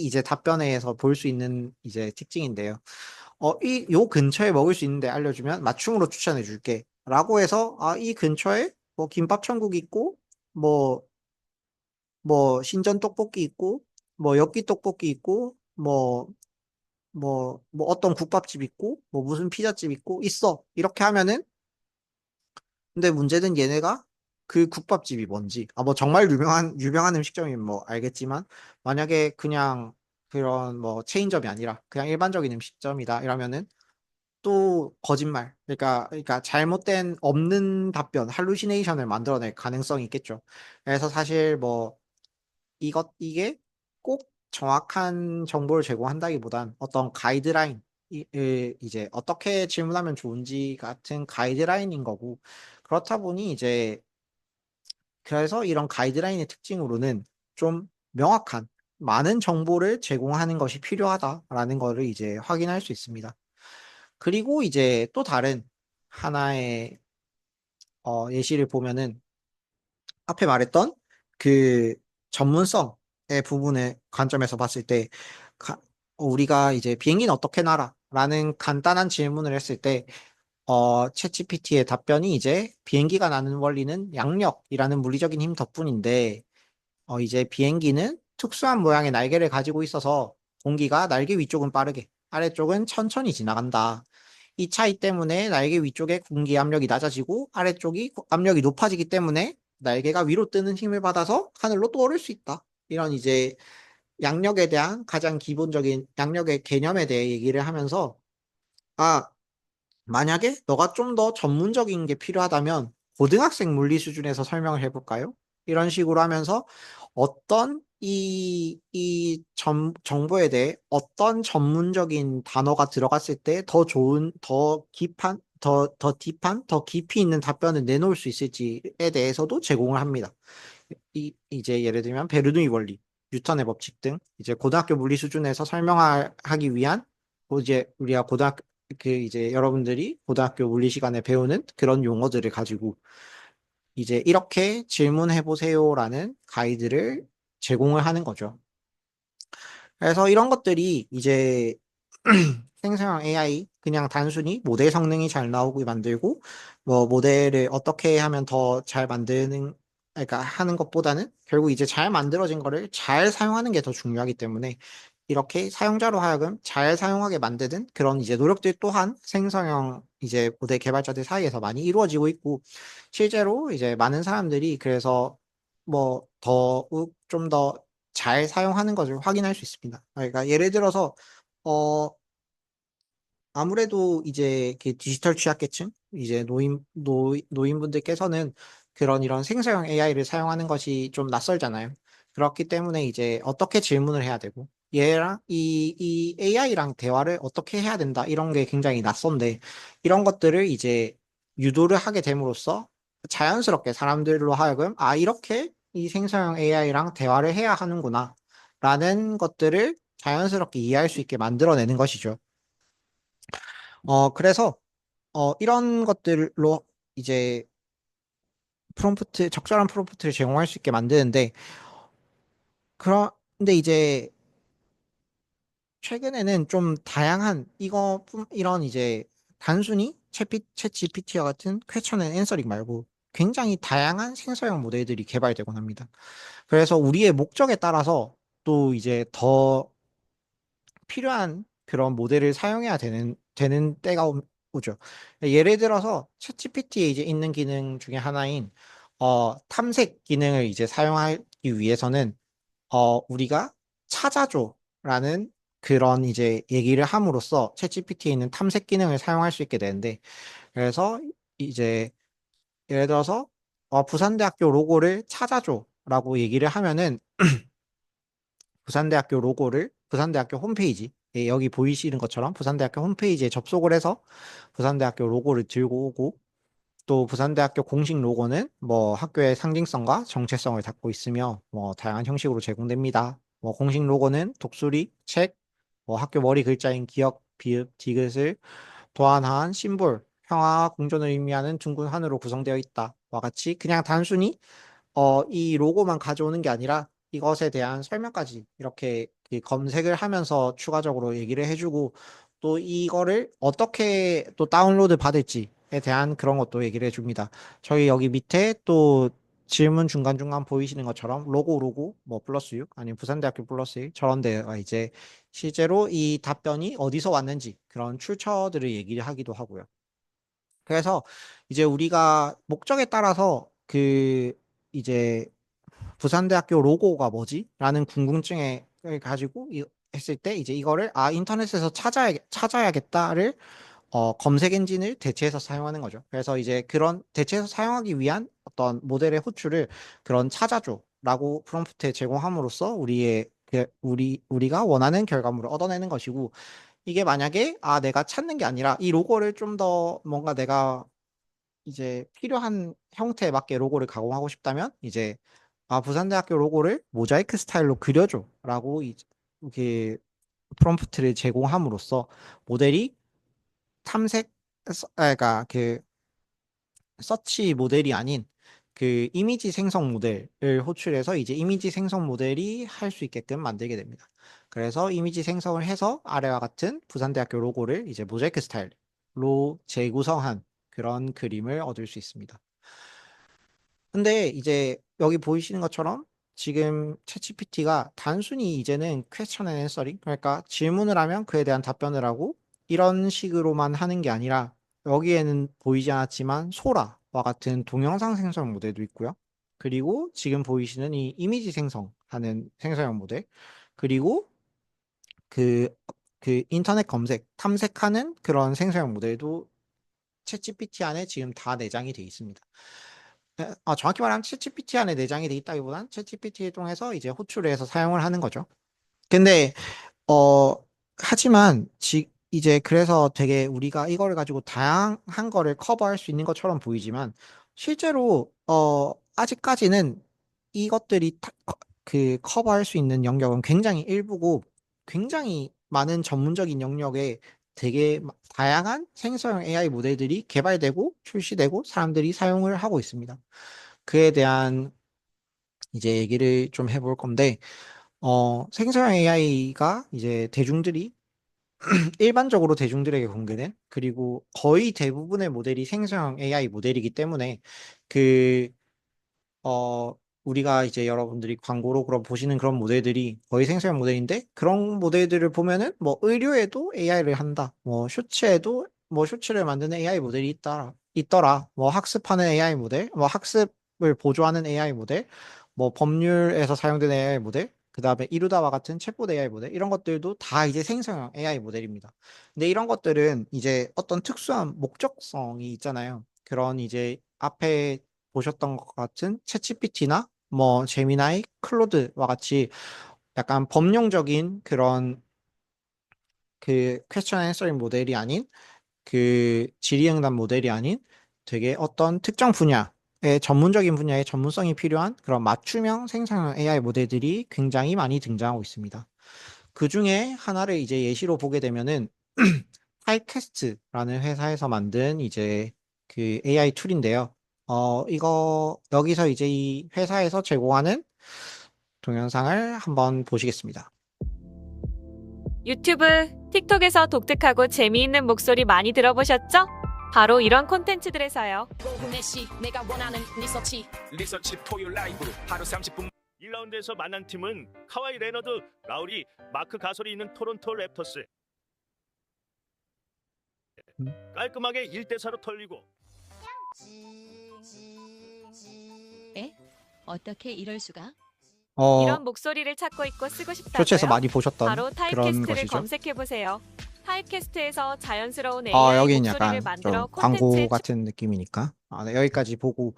이제 답변에서 볼 수 있는 이제 특징인데요. 요 근처에 먹을 수 있는데 알려주면 맞춤으로 추천해 줄게 라고 해서 이 근처에 뭐 김밥 천국 있고 뭐 신전 떡볶이 있고 뭐 엽기 떡볶이 있고 뭐 어떤 국밥집 있고 뭐 무슨 피자집 있고 있어 이렇게 하면은, 근데 문제는 얘네가 그 국밥집이 뭔지, 뭐 정말 유명한 음식점이면 뭐 알겠지만, 만약에 그냥 그런 뭐 체인점이 아니라 그냥 일반적인 음식점이다 이러면은 또 거짓말, 그러니까 잘못된 없는 답변, 할루시네이션을 만들어낼 가능성이 있겠죠. 그래서 사실 뭐 이게 꼭 정확한 정보를 제공한다기보단 어떤 가이드라인, 이제 어떻게 질문하면 좋은지 같은 가이드라인인 거고, 그렇다 보니 이제 그래서 이런 가이드라인의 특징으로는 좀 명확한 많은 정보를 제공하는 것이 필요하다라는 거를 이제 확인할 수 있습니다. 그리고 이제 또 다른 하나의 예시를 보면은, 앞에 말했던 그 전문성의 부분의 관점에서 봤을 때, 우리가 이제 비행기는 어떻게 날아? 라는 간단한 질문을 했을 때, 챗GPT의 답변이 이제 비행기가 나는 원리는 양력이라는 물리적인 힘 덕분인데, 이제 비행기는 특수한 모양의 날개를 가지고 있어서 공기가 날개 위쪽은 빠르게, 아래쪽은 천천히 지나간다. 이 차이 때문에 날개 위쪽의 공기 압력이 낮아지고 아래쪽이 압력이 높아지기 때문에 날개가 위로 뜨는 힘을 받아서 하늘로 떠오를 수 있다. 이런 이제 양력에 대한 가장 기본적인 양력의 개념에 대해 얘기를 하면서, 아, 만약에 너가 좀 더 전문적인 게 필요하다면 고등학생 물리 수준에서 설명을 해볼까요? 이런 식으로 하면서 어떤 정보에 대해 어떤 전문적인 단어가 들어갔을 때 더 좋은, 더 딥한, 더 깊이 있는 답변을 내놓을 수 있을지에 대해서도 제공을 합니다. 이제 예를 들면 베르누이 원리, 뉴턴의 법칙 등 이제 고등학교 물리 수준에서 설명하기 위한, 이제 우리가 이제 여러분들이 고등학교 물리 시간에 배우는 그런 용어들을 가지고 이제 이렇게 질문해 보세요라는 가이드를 제공을 하는 거죠. 그래서 이런 것들이 이제 생성형 AI 그냥 단순히 모델 성능이 잘 나오게 만들고 뭐 모델을 어떻게 하면 더 잘 만드는, 그러니까 하는 것보다는 결국 이제 잘 만들어진 거를 잘 사용하는 게 더 중요하기 때문에, 이렇게 사용자로 하여금 잘 사용하게 만드는 그런 이제 노력들 또한 생성형 이제 모델 개발자들 사이에서 많이 이루어지고 있고, 실제로 이제 많은 사람들이 그래서 뭐 더욱 좀 더 잘 사용하는 것을 확인할 수 있습니다. 그러니까 예를 들어서 어 아무래도 이제 그 디지털 취약계층, 이제 노인분들께서는 그런 이런 생성형 AI를 사용하는 것이 좀 낯설잖아요. 그렇기 때문에 이제 어떻게 질문을 해야 되고, 얘랑 이 AI랑 대화를 어떻게 해야 된다, 이런 게 굉장히 낯선데, 이런 것들을 이제 유도를 하게 됨으로써 자연스럽게 사람들로 하여금, 아, 이렇게 이 생성형 AI랑 대화를 해야 하는구나, 라는 것들을 자연스럽게 이해할 수 있게 만들어내는 것이죠. 그래서, 이런 것들로 이제 적절한 프롬프트를 제공할 수 있게 만드는데, 그런데 이제 최근에는 좀 다양한 이런 이제 단순히 챗 GPT와 같은 퀘스천 앤 앤서링 말고 굉장히 다양한 생성형 모델들이 개발되곤 합니다. 그래서 우리의 목적에 따라서 또 이제 더 필요한 그런 모델을 사용해야 되는 때가 오죠. 예를 들어서 챗 GPT에 이제 있는 기능 중에 하나인 탐색 기능을 이제 사용하기 위해서는 우리가 찾아줘라는 그런 이제 얘기를 함으로써 챗GPT에 있는 탐색 기능을 사용할 수 있게 되는데, 그래서 이제 예를 들어서 부산대학교 로고를 찾아줘라고 얘기를 하면은 부산대학교 홈페이지, 예, 여기 보이시는 것처럼 부산대학교 홈페이지에 접속을 해서 부산대학교 로고를 들고 오고, 또 부산대학교 공식 로고는 뭐 학교의 상징성과 정체성을 담고 있으며 뭐 다양한 형식으로 제공됩니다. 뭐 공식 로고는 독수리, 책, 뭐 학교 머리 글자인 기역, 비읍, 디귿을 도안한 심볼, 평화와 공존을 의미하는 둥근 한으로 구성되어 있다. 와 같이 그냥 단순히 이 로고만 가져오는 게 아니라 이것에 대한 설명까지 이렇게 그 검색을 하면서 추가적으로 얘기를 해주고, 또 이거를 어떻게 또 다운로드 받을지에 대한 그런 것도 얘기를 해줍니다. 저희 여기 밑에 또 질문 중간중간 보이시는 것처럼 로고 뭐 플러스 6 아니면 부산대학교 플러스 1 저런 데가 이제 실제로 이 답변이 어디서 왔는지 그런 출처들을 얘기를 하기도 하고요. 그래서 이제 우리가 목적에 따라서 이제 부산대학교 로고가 뭐지? 라는 궁금증을 가지고 했을 때 이제 이거를 인터넷에서 찾아야겠다를 검색 엔진을 대체해서 사용하는 거죠. 그래서 이제 그런 대체해서 사용하기 위한 어떤 모델의 호출을 그런 찾아줘라고 프롬프트에 제공함으로써 우리가 원하는 결과물을 얻어내는 것이고, 이게 만약에 내가 찾는 게 아니라 이 로고를 좀 더 뭔가 내가 이제 필요한 형태에 맞게 로고를 가공하고 싶다면 이제 부산대학교 로고를 모자이크 스타일로 그려줘라고 이렇게 프롬프트를 제공함으로써 모델이 그러니까 그 서치 모델이 아닌 그 이미지 생성 모델을 호출해서 이제 이미지 생성 모델이 할 수 있게끔 만들게 됩니다. 그래서 이미지 생성을 해서 아래와 같은 부산대학교 로고를 이제 모자이크 스타일로 재구성한 그런 그림을 얻을 수 있습니다. 근데 이제 여기 보이시는 것처럼 지금 챗GPT가 단순히 이제는 퀘스천 앤 앤서링, 그러니까 질문을 하면 그에 대한 답변을 하고 이런 식으로만 하는 게 아니라, 여기에는 보이지 않았지만 소라와 같은 동영상 생성 모델도 있고요. 그리고 지금 보이시는 이 이미지 생성하는 생성형 모델, 그리고 그, 그 인터넷 검색, 탐색하는 그런 생성형 모델도 챗GPT 안에 지금 다 내장이 되어 있습니다. 정확히 말하면 챗GPT 안에 내장이 돼 있다기보단 챗GPT를 통해서 이제 호출을 해서 사용을 하는 거죠. 근데 어 하지만 이제 그래서 되게 우리가 이거를 가지고 다양한 거를 커버할 수 있는 것처럼 보이지만, 실제로 아직까지는 이것들이 커버할 수 있는 영역은 굉장히 일부고, 굉장히 많은 전문적인 영역에 되게 다양한 생성형 AI 모델들이 개발되고 출시되고 사람들이 사용을 하고 있습니다. 그에 대한 이제 얘기를 좀 해볼 건데, 생성형 AI가 이제 일반적으로 대중들에게 공개된, 그리고 거의 대부분의 모델이 생성형 AI 모델이기 때문에, 그, 어, 우리가 이제 여러분들이 광고로 그런 보시는 그런 모델들이 거의 생성형 모델인데, 그런 모델들을 보면은 뭐 의료에도 AI를 한다, 뭐 쇼츠에도 뭐 쇼츠를 만드는 AI 모델이 있더라, 뭐 학습하는 AI 모델, 뭐 학습을 보조하는 AI 모델, 뭐 법률에서 사용되는 AI 모델, 그 다음에 이루다와 같은 챗봇 AI 모델, 이런 것들도 다 이제 생성형 AI 모델입니다. 근데 이런 것들은 이제 어떤 특수한 목적성이 있잖아요. 그런 이제 앞에 보셨던 것 같은 챗GPT나 뭐 제미나이, 클로드와 같이 약간 범용적인 그런 그 퀘스천 앤서링 모델이 아닌, 그 질의응답 모델이 아닌 되게 어떤 특정 분야의 전문적인 분야의 전문성이 필요한 그런 맞춤형 생성형 AI 모델들이 굉장히 많이 등장하고 있습니다. 그 중에 하나를 이제 예시로 보게 되면은 타입캐스트라는 회사에서 만든 이제 그 AI 툴인데요. 이거 여기서 이제 이 회사에서 제공하는 동영상을 한번 보시겠습니다.
유튜브, 틱톡에서 독특하고 재미있는 목소리 많이 들어보셨죠? 바로 이런 콘텐츠들에서요.
내가 원하는 리서치
리서치 포유 라이브 하루 30분
1라운드에서 만난 팀은 카와이 레너드, 라우리, 마크 가솔이 있는 토론토 랩터스. 깔끔하게 1대4로 털리고
에? 어떻게 이럴 수가?
이런 목소리를 찾고 있고 쓰고
쇼츠에서
싶다고요?
많이 보셨던
바로
그런
타입캐스트를
것이죠.
검색해보세요. 타입캐스트에서 자연스러운 AI
여기는
목소리를
약간
만들어
좀 광고
콘텐츠에
같은 느낌이니까. 네, 여기까지 보고.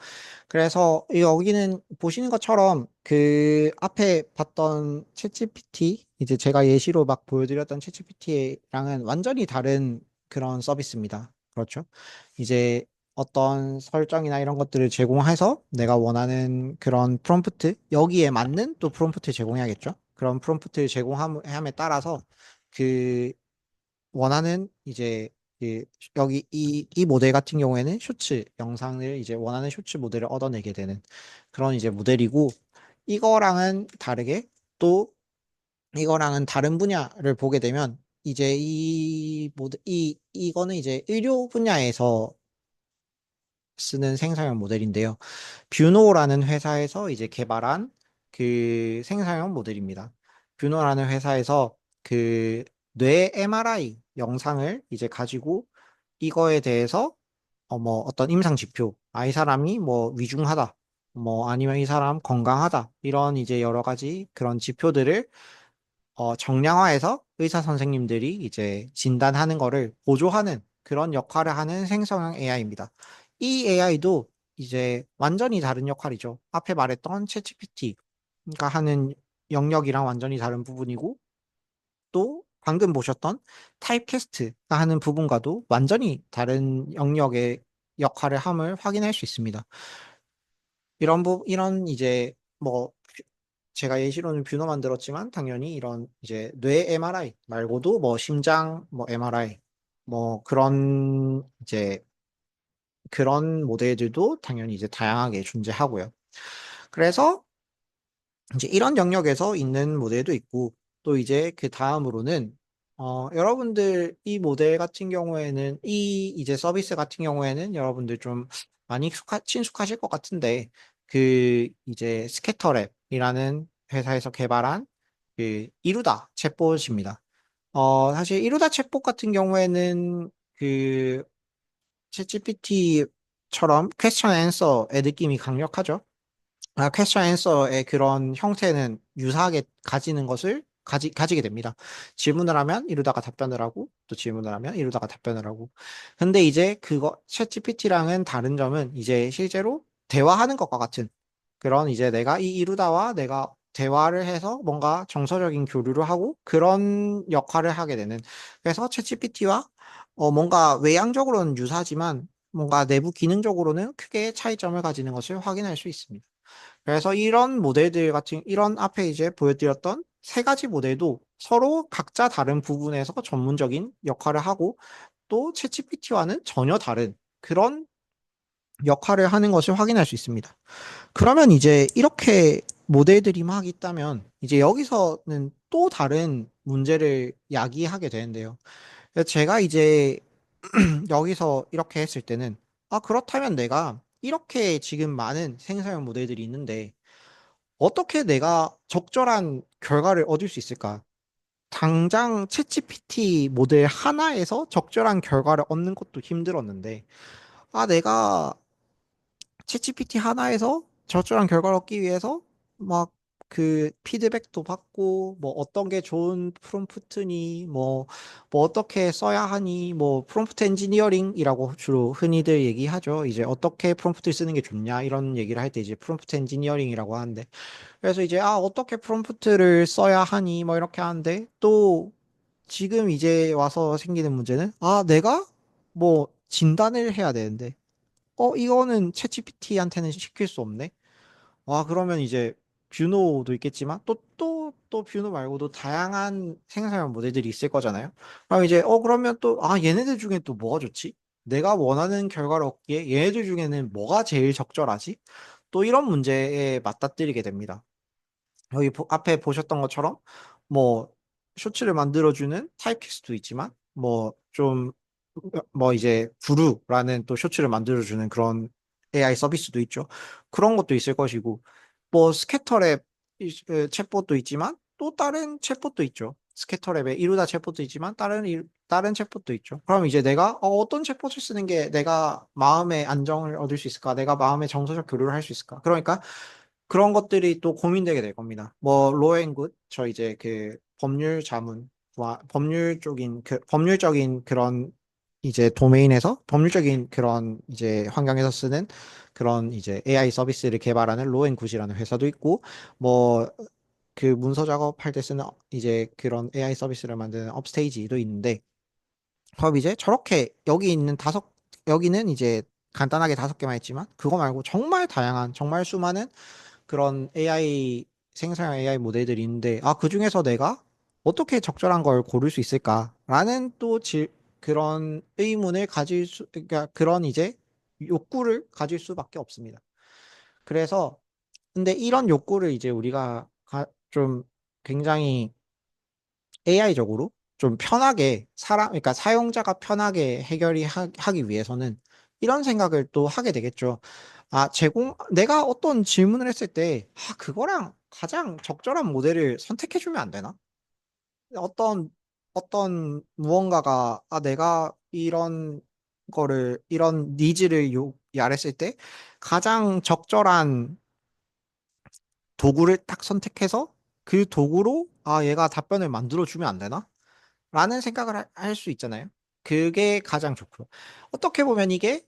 그래서 여기는 보시는 것처럼 그 앞에 봤던 챗GPT, 이제 제가 예시로 막 보여드렸던 챗GPT랑은 완전히 다른 그런 서비스입니다. 그렇죠? 이제 어떤 설정이나 이런 것들을 제공해서 내가 원하는 그런 프롬프트, 여기에 맞는 또 프롬프트 제공해야겠죠? 그런 프롬프트를 제공함에 따라서 그 원하는 이제 그 여기 이 모델 같은 경우에는 쇼츠 영상을 이제 원하는 쇼츠 모델을 얻어내게 되는 그런 이제 모델이고, 이거랑은 다르게 또 이거랑은 다른 분야를 보게 되면 이제 이 모델 이거는 이제 의료 분야에서 쓰는 생성형 모델인데요. 뷰노라는 회사에서 이제 개발한 그 생성형 모델입니다. 뷰노라는 회사에서 그 뇌 MRI 영상을 이제 가지고 이거에 대해서 뭐 어떤 임상 지표, 이 사람이 뭐 위중하다, 뭐 아니면 이 사람 건강하다, 이런 이제 여러 가지 그런 지표들을 정량화해서 의사 선생님들이 이제 진단하는 거를 보조하는 그런 역할을 하는 생성형 AI입니다. 이 AI도 이제 완전히 다른 역할이죠. 앞에 말했던 챗GPT가 하는 영역이랑 완전히 다른 부분이고, 또 방금 보셨던 타입캐스트가 하는 부분과도 완전히 다른 영역의 역할을 함을 확인할 수 있습니다. 이런 이제 뭐 제가 예시로는 뷰너 만들었지만 당연히 이런 이제 뇌 MRI 말고도 뭐 심장 뭐 MRI 뭐 그런 이제 그런 모델들도 당연히 이제 다양하게 존재하고요. 그래서 이제 이런 영역에서 있는 모델도 있고, 또 이제 그 다음으로는 여러분들 이 모델 같은 경우에는 이 이제 서비스 같은 경우에는 여러분들 좀 많이 친숙하실 것 같은데, 그 이제 스캐터랩이라는 회사에서 개발한 그 이루다 챗봇입니다. 사실 이루다 챗봇 같은 경우에는 그 챗GPT처럼 퀘스천 앤서의 느낌이 강력하죠. 퀘스천 앤서의 그런 형태는 유사하게 가지는 것을 가지게 됩니다. 질문을 하면 이루다가 답변을 하고, 또 질문을 하면 이루다가 답변을 하고. 근데 이제 그거, 챗GPT랑은 다른 점은 이제 실제로 대화하는 것과 같은 그런 이제 내가 이 이루다와 내가 대화를 해서 뭔가 정서적인 교류를 하고 그런 역할을 하게 되는. 그래서 챗GPT와 뭔가 외향적으로는 유사하지만 뭔가 내부 기능적으로는 크게 차이점을 가지는 것을 확인할 수 있습니다. 그래서 이런 모델들 같은, 이런 앞에 이제 보여드렸던 세 가지 모델도 서로 각자 다른 부분에서 전문적인 역할을 하고, 또 챗GPT와는 전혀 다른 그런 역할을 하는 것을 확인할 수 있습니다. 그러면 이제 이렇게 모델들이 막 있다면 이제 여기서는 또 다른 문제를 야기하게 되는데요. 그래서 제가 이제 여기서 이렇게 했을 때는, 그렇다면 내가 이렇게 지금 많은 생성형 모델들이 있는데 어떻게 내가 적절한 결과를 얻을 수 있을까? 당장 챗GPT 모델 하나에서 적절한 결과를 얻는 것도 힘들었는데, 내가 챗GPT 하나에서 적절한 결과를 얻기 위해서 막 그 피드백도 받고, 뭐 어떤 게 좋은 프롬프트니, 뭐 어떻게 써야 하니, 뭐 프롬프트 엔지니어링이라고 주로 흔히들 얘기하죠. 이제 어떻게 프롬프트를 쓰는 게 좋냐 이런 얘기를 할 때 이제 프롬프트 엔지니어링이라고 하는데, 그래서 이제 어떻게 프롬프트를 써야 하니 뭐 이렇게 하는데, 또 지금 이제 와서 생기는 문제는 내가 뭐 진단을 해야 되는데 이거는 챗GPT한테는 시킬 수 없네. 와, 그러면 이제 뷰노도 있겠지만 또 뷰노 말고도 다양한 생성형 모델들이 있을 거잖아요. 그럼 이제 그러면 또 얘네들 중에 또 뭐가 좋지? 내가 원하는 결과를 얻기에 얘네들 중에는 뭐가 제일 적절하지? 또 이런 문제에 맞닥뜨리게 됩니다. 여기 앞에 보셨던 것처럼 뭐 쇼츠를 만들어주는 타입캐스트도 있지만 뭐 이제 구루라는 또 쇼츠를 만들어주는 그런 AI 서비스도 있죠. 그런 것도 있을 것이고 뭐 스캐터랩 챗봇도 있지만 또 다른 챗봇도 있죠. 스캐터랩에 이루다 챗봇도 있지만 다른 챗봇도 있죠. 그럼 이제 내가 어떤 챗봇을 쓰는 게 내가 마음의 안정을 얻을 수 있을까? 내가 마음의 정서적 교류를 할 수 있을까? 그러니까 그런 것들이 또 고민되게 될 겁니다. 뭐 로앤굿 저 이제 그 법률 자문과 법률적인 그런 이제 도메인에서 법률적인 그런 이제 환경에서 쓰는 그런 이제 AI 서비스를 개발하는 로앤굿이라는 회사도 있고 뭐 그 문서 작업할 때 쓰는 이제 그런 AI 서비스를 만드는 업스테이지도 있는데 그럼 이제 저렇게 여기는 이제 간단하게 5개만 있지만 그거 말고 정말 다양한 정말 수많은 그런 생성형 AI 모델들이 있는데, 그 중에서 내가 어떻게 적절한 걸 고를 수 있을까라는 그런 그러니까 그런 이제 욕구를 가질 수밖에 없습니다. 그래서, 근데 이런 욕구를 이제 우리가 좀 굉장히 AI적으로 좀 편하게 그러니까 사용자가 편하게 하기 위해서는 이런 생각을 또 하게 되겠죠. 내가 어떤 질문을 했을 때, 그거랑 가장 적절한 모델을 선택해주면 안 되나? 어떤, 어떤 무언가가, 내가 이런 니즈를 야랬을 때, 가장 적절한 도구를 딱 선택해서 그 도구로, 얘가 답변을 만들어주면 안 되나? 라는 생각을 할 수 있잖아요. 그게 가장 좋고요. 어떻게 보면 이게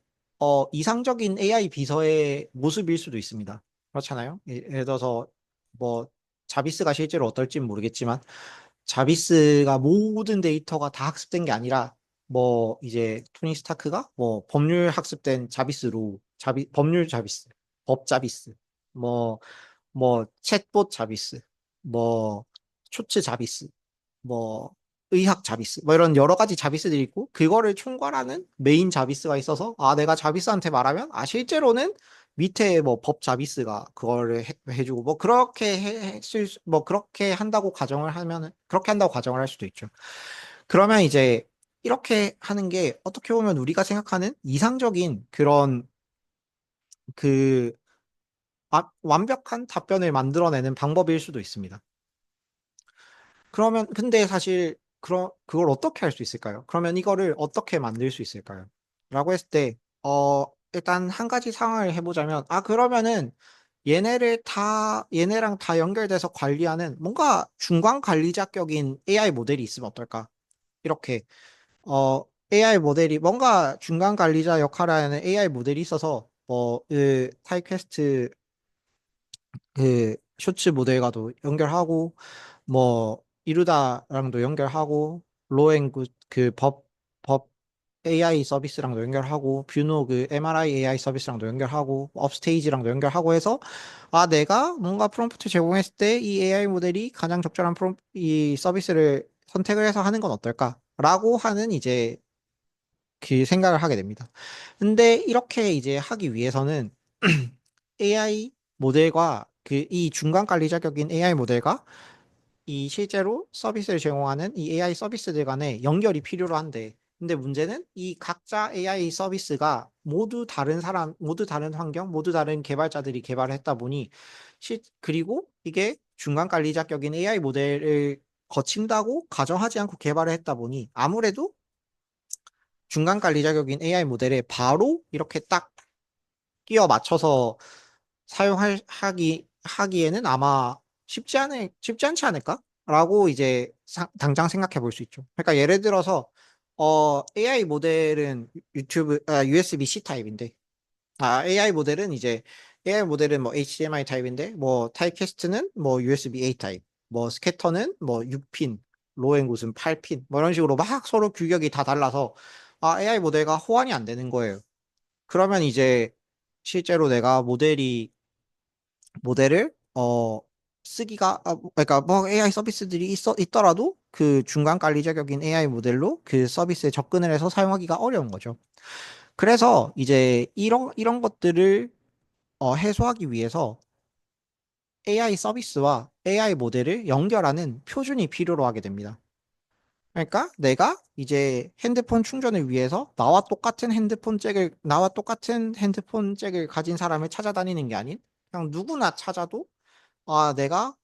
이상적인 AI 비서의 모습일 수도 있습니다. 그렇잖아요. 예를 들어서 뭐 자비스가 실제로 어떨지는 모르겠지만 자비스가 모든 데이터가 다 학습된 게 아니라 뭐 이제 토니 스타크가 뭐 법률 학습된 법률 자비스, 법 자비스, 뭐 챗봇 자비스, 뭐 쇼츠 자비스, 뭐 의학 자비스, 뭐 이런 여러 가지 자비스들이 있고 그거를 총괄하는 메인 자비스가 있어서 내가 자비스한테 말하면 실제로는 밑에 뭐 법 자비스가 그거를 해주고 뭐 그렇게 한다고 가정을 하면은 그렇게 한다고 가정을 할 수도 있죠. 그러면 이제 이렇게 하는 게 어떻게 보면 우리가 생각하는 이상적인 그런 그 완벽한 답변을 만들어내는 방법일 수도 있습니다. 그러면 근데 사실 그걸 어떻게 할 수 있을까요? 그러면 이거를 어떻게 만들 수 있을까요? 라고 했을 때 일단 한 가지 상황을 해보자면 그러면은 얘네랑 다 연결돼서 관리하는 뭔가 중간 관리자격인 AI 모델이 있으면 어떨까? 이렇게 AI 모델이 뭔가 중간 관리자 역할을 하는 AI 모델이 있어서 타이퀘스트 쇼츠 모델과도 연결하고 뭐 이루다랑도 연결하고 로엔굿 법 AI 서비스랑도 연결하고 뷰노 MRI AI 서비스랑도 연결하고 업스테이지랑도 연결하고 해서 내가 뭔가 프롬프트 제공했을 때 이 AI 모델이 가장 적절한 이 서비스를 선택을 해서 하는 건 어떨까라고 하는 이제 그 생각을 하게 됩니다. 근데 이렇게 이제 하기 위해서는 AI 모델과 이 중간 관리 자격인 AI 모델과 이 실제로 서비스를 제공하는 이 AI 서비스들 간의 연결이 필요로 한데, 근데 문제는 이 각자 AI 서비스가 모두 다른 환경, 모두 다른 개발자들이 개발을 했다 보니, 그리고 이게 중간 관리 자격인 AI 모델을 거친다고 가정하지 않고 개발을 했다 보니, 아무래도 중간 관리 자격인 AI 모델에 바로 이렇게 딱 끼워 맞춰서 하기에는 아마 쉽지 않지 않을까? 라고 이제 당장 생각해 볼 수 있죠. 그러니까 예를 들어서, AI 모델은 USB-C 타입인데, AI 모델은 뭐 HDMI 타입인데, 뭐 타입캐스트는 뭐 USB-A 타입, 뭐 스캐터는 뭐 6핀, 로앤굿은 8핀, 뭐 이런 식으로 막 서로 규격이 다 달라서, AI 모델과 호환이 안 되는 거예요. 그러면 이제 실제로 내가 모델을 쓰기가 그러니까 뭐 AI 서비스들이 있더라도 그 중간 관리 자격인 AI 모델로 그 서비스에 접근을 해서 사용하기가 어려운 거죠. 그래서 이제 이런 것들을 해소하기 위해서 AI 서비스와 AI 모델을 연결하는 표준이 필요로 하게 됩니다. 그러니까 내가 이제 핸드폰 충전을 위해서 나와 똑같은 핸드폰 잭을 가진 사람을 찾아다니는 게 아닌 그냥 누구나 찾아도 내가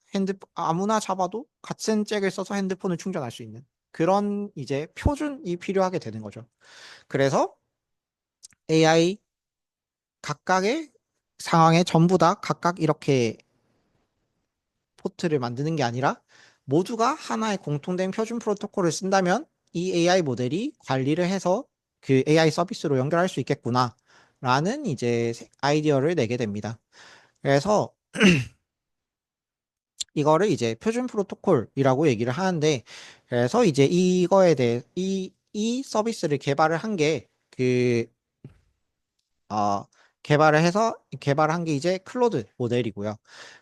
아무나 잡아도 같은 잭을 써서 핸드폰을 충전할 수 있는 그런 이제 표준이 필요하게 되는 거죠. 그래서 AI 각각의 상황에 전부 다 각각 이렇게 포트를 만드는 게 아니라 모두가 하나의 공통된 표준 프로토콜을 쓴다면 이 AI 모델이 관리를 해서 그 AI 서비스로 연결할 수 있겠구나 라는 이제 아이디어를 내게 됩니다. 그래서 이거를 이제 표준 프로토콜이라고 얘기를 하는데 그래서 이제 이거에 대해 이 서비스를 개발을 한 게 어, 개발한 게 이제 클로드 모델이고요.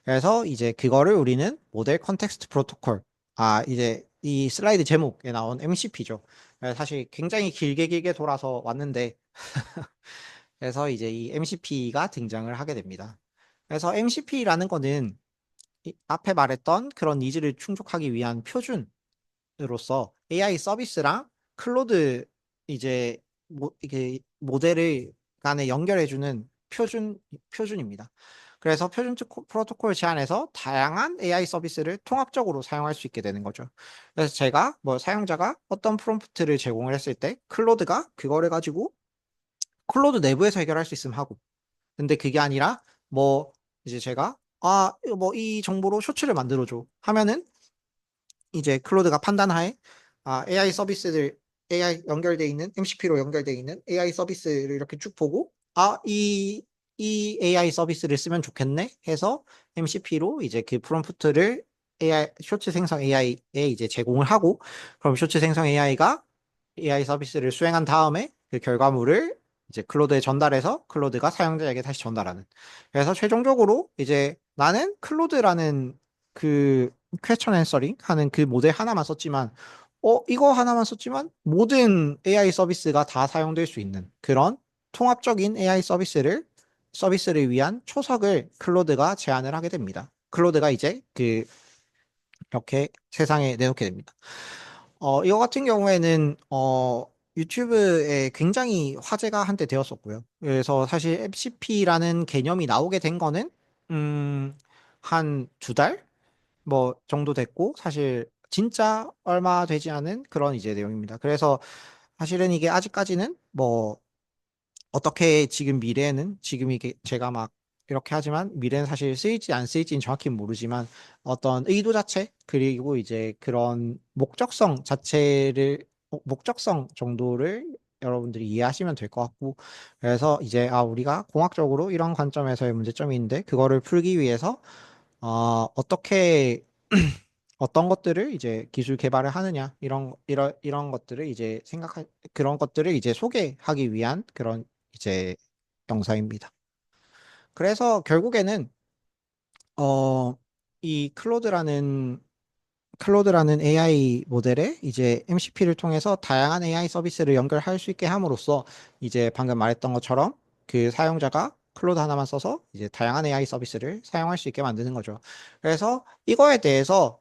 그래서 이제 그거를 우리는 모델 컨텍스트 프로토콜. 이제 이 슬라이드 제목에 나온 MCP죠. 사실 굉장히 길게 돌아서 왔는데, 그래서 이제 이 MCP가 등장을 하게 됩니다. 그래서 MCP라는 거는 앞에 말했던 그런 니즈를 충족하기 위한 표준으로서 AI 서비스랑 클로드 이제 이게 모델을 간에 연결해주는 표준입니다. 그래서 프로토콜 제안에서 다양한 AI 서비스를 통합적으로 사용할 수 있게 되는 거죠. 그래서 제가 뭐 사용자가 어떤 프롬프트를 제공을 했을 때 클로드가 그거를 가지고 클로드 내부에서 해결할 수 있으면 하고 근데 그게 아니라 뭐 이제 제가 뭐 이 정보로 쇼츠를 만들어줘 하면은 이제 클로드가 판단하에 AI 서비스들 AI 연결돼 있는 MCP로 연결돼 있는 AI 서비스를 이렇게 쭉 보고 이 AI 서비스를 쓰면 좋겠네 해서 MCP로 이제 그 프롬프트를 AI 쇼츠 생성 AI에 이제 제공을 하고 그럼 쇼츠 생성 AI가 AI 서비스를 수행한 다음에 그 결과물을 이제 클로드에 전달해서 클로드가 사용자에게 다시 전달하는. 그래서 최종적으로 이제 나는 클로드라는 그 퀘스천 앤서링 하는 그 모델 하나만 썼지만 이거 하나만 썼지만 모든 AI 서비스가 다 사용될 수 있는 그런 통합적인 AI 서비스를 위한 초석을 클로드가 제안을 하게 됩니다. 클로드가 이제 이렇게 세상에 내놓게 됩니다. 이거 같은 경우에는 유튜브에 굉장히 화제가 한때 되었었고요. 그래서 사실 MCP라는 개념이 나오게 된 거는 한 두 달 뭐 정도 됐고 사실 진짜 얼마 되지 않은 그런 이제 내용입니다. 그래서 사실은 이게 아직까지는 뭐 어떻게 지금 미래에는 지금 이게 제가 막 이렇게 하지만 미래는 사실 쓰일지 안 쓰일지는 정확히 모르지만 어떤 의도 자체 그리고 이제 그런 목적성 정도를 여러분들이 이해하시면 될 것 같고 그래서 이제 우리가 공학적으로 이런 관점에서의 문제점이 있는데 그거를 풀기 위해서 어떻게 어떤 것들을 이제 기술 개발을 하느냐 이런 것들을 이제 그런 것들을 이제 소개하기 위한 그런 이제 영상입니다. 그래서 결국에는 어, 이 클로드라는 AI 모델에 이제 MCP를 통해서 다양한 AI 서비스를 연결할 수 있게 함으로써 이제 방금 말했던 것처럼 그 사용자가 클로드 하나만 써서 이제 다양한 AI 서비스를 사용할 수 있게 만드는 거죠. 그래서 이거에 대해서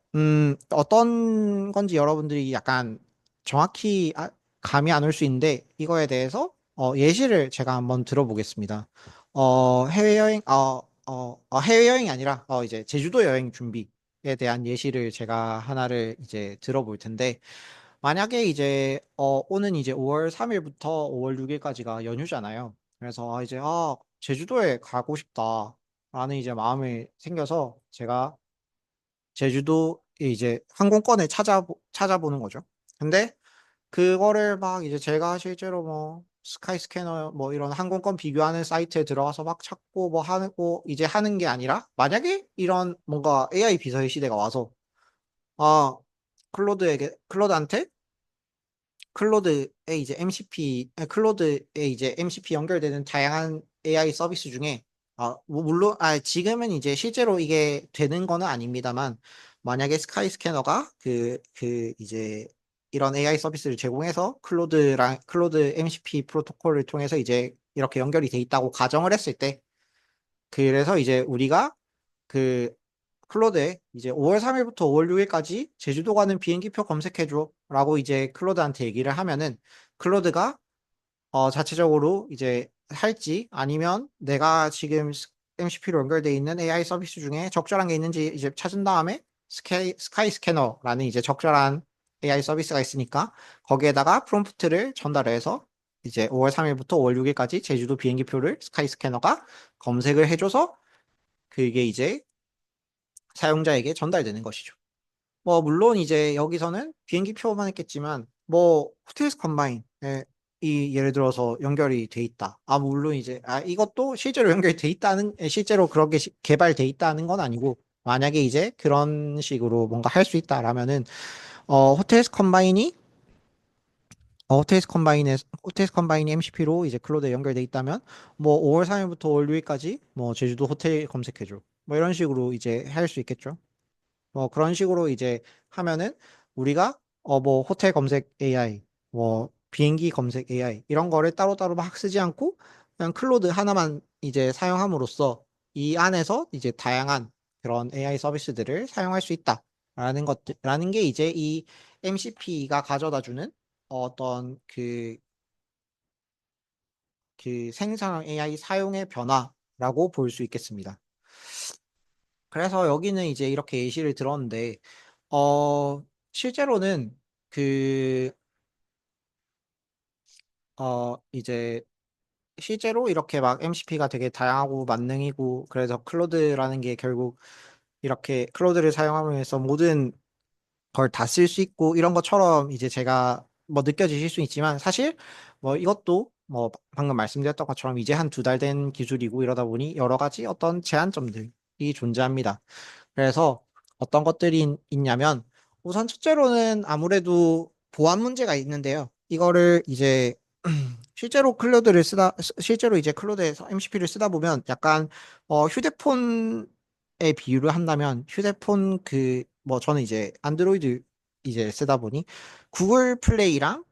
어떤 건지 여러분들이 약간 정확히 감이 안 올 수 있는데 이거에 대해서 예시를 제가 한번 들어보겠습니다. 해외여행이 아니라 이제 제주도 여행 준비 에 대한 예시를 제가 하나를 이제 들어볼 텐데, 만약에 이제, 오는 이제 5월 3일부터 5월 6일까지가 연휴잖아요. 그래서, 이제, 제주도에 가고 싶다. 라는 이제 마음이 생겨서 제가 제주도에 이제 항공권을 찾아보는 거죠. 근데 그거를 막 이제 제가 실제로 뭐 스카이스캐너 뭐 이런 항공권 비교하는 사이트에 들어가서 막 찾고 이제 하는 게 아니라 만약에 이런 뭔가 AI 비서의 시대가 와서 아 클로드한테 클로드에 이제 클로드에 이제 MCP 연결되는 다양한 AI 서비스 중에 물론 지금은 이제 실제로 이게 되는 거는 아닙니다만 만약에 스카이스캐너가 이제 이런 AI 서비스를 제공해서 클로드 MCP 프로토콜을 통해서 이제 이렇게 연결이 돼 있다고 가정을 했을 때 그래서 이제 우리가 그 클로드에 이제 5월 3일부터 5월 6일까지 제주도 가는 비행기표 검색해줘 라고 이제 클로드한테 얘기를 하면은 클로드가 자체적으로 이제 할지 아니면 내가 지금 MCP로 연결돼 있는 AI 서비스 중에 적절한 게 있는지 이제 찾은 다음에 스카이 스캐너라는 이제 적절한 AI 서비스가 있으니까 거기에다가 프롬프트를 전달해서 이제 5월 3일부터 5월 6일까지 제주도 비행기표를 스카이 스캐너가 검색을 해줘서 그게 이제 사용자에게 전달되는 것이죠. 뭐 물론 이제 여기서는 비행기 표만 했겠지만 뭐 호텔스 컴바인이 예를 들어서 연결이 돼 있다. 물론 이제 이것도 실제로 연결이 돼 있다는 실제로 그렇게 개발돼 있다는 건 아니고 만약에 이제 그런 식으로 뭔가 할 수 있다라면은 호텔스 컴바인이 호텔스 컴바인이 MCP로 이제 클로드에 연결돼 있다면 뭐 5월 3일부터 5월 6일까지 뭐 제주도 호텔 검색해줘. 뭐 이런 식으로 이제 할 수 있겠죠. 뭐 그런 식으로 이제 하면은 우리가 뭐 호텔 검색 AI, 뭐 비행기 검색 AI 이런 거를 따로따로 막 쓰지 않고 그냥 클로드 하나만 이제 사용함으로써 이 안에서 이제 다양한 그런 AI 서비스들을 사용할 수 있다라는 게 이제 이 MCP가 가져다 주는 어떤 그 생성형 AI 사용의 변화라고 볼 수 있겠습니다. 그래서 여기는 이제 이렇게 예시를 들었는데, 실제로는 그, 이제 실제로 이렇게 막 MCP가 되게 다양하고 만능이고, 그래서 클로드라는 게 결국 이렇게 클로드를 사용함으로써 모든 걸 다 쓸 수 있고, 이런 것처럼 이제 제가 뭐 느껴지실 수 있지만, 사실 뭐 이것도 뭐 방금 말씀드렸던 것처럼 이제 한 두 달 된 기술이고 이러다 보니 여러 가지 어떤 제한점들이 존재합니다. 그래서 어떤 것들이 있냐면 우선 첫째로는 아무래도 보안 문제가 있는데요. 이거를 이제 실제로 이제 클로드에서 MCP를 쓰다 보면 약간 휴대폰에 비유를 한다면 휴대폰 뭐 저는 이제 안드로이드 이제 쓰다 보니 구글 플레이랑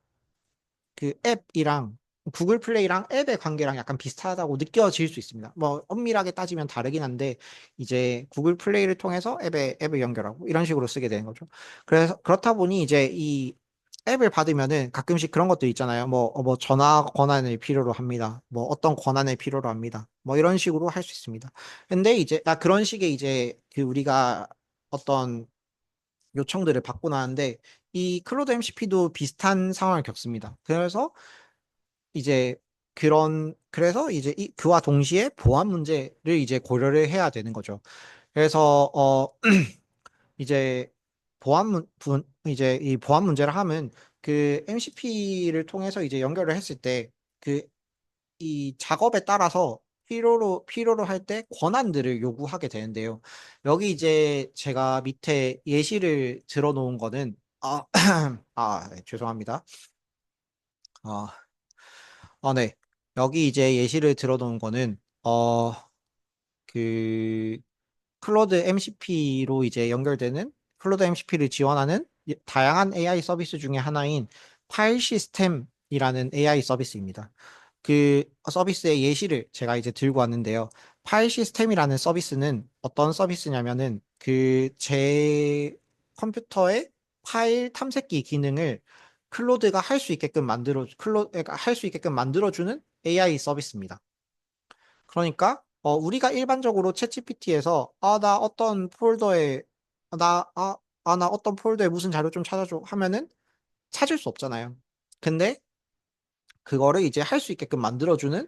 그 앱이랑 구글 플레이랑 앱의 관계랑 약간 비슷하다고 느껴질 수 있습니다. 뭐 엄밀하게 따지면 다르긴 한데 이제 구글 플레이를 통해서 앱을 연결하고 이런 식으로 쓰게 되는 거죠. 그래서 그렇다 보니 이제 이 앱을 받으면은 가끔씩 그런 것도 있잖아요. 뭐 전화 권한을 필요로 합니다. 뭐 어떤 권한을 필요로 합니다. 뭐 이런 식으로 할 수 있습니다. 근데 이제 그런 식의 이제 우리가 어떤 요청들을 받고 나는데 이 클로드 MCP도 비슷한 상황을 겪습니다. 이제 그래서 이제 그와 동시에 보안 문제를 이제 고려를 해야 되는 거죠. 그래서 이제 이제 이 보안 문제를 하면 그 MCP를 통해서 이제 연결을 했을 때 그 이 작업에 따라서 필요로 할 때 권한들을 요구하게 되는데요. 여기 이제 제가 밑에 예시를 들어 놓은 거는 네, 죄송합니다. 아, 네. 여기 이제 예시를 들어 놓은 거는 그 클로드 MCP로 이제 연결되는 클로드 MCP를 지원하는 다양한 AI 서비스 중에 하나인 파일 시스템이라는 AI 서비스입니다. 그 서비스의 예시를 제가 이제 들고 왔는데요. 파일 시스템이라는 서비스는 어떤 서비스냐면은 제 컴퓨터의 파일 탐색기 기능을 클로드가 할 수 있게끔 만들어주는 AI 서비스입니다. 그러니까 우리가 일반적으로 챗GPT에서 나 어떤 폴더에 무슨 자료 좀 찾아줘 하면은 찾을 수 없잖아요. 근데 그거를 이제 할 수 있게끔 만들어주는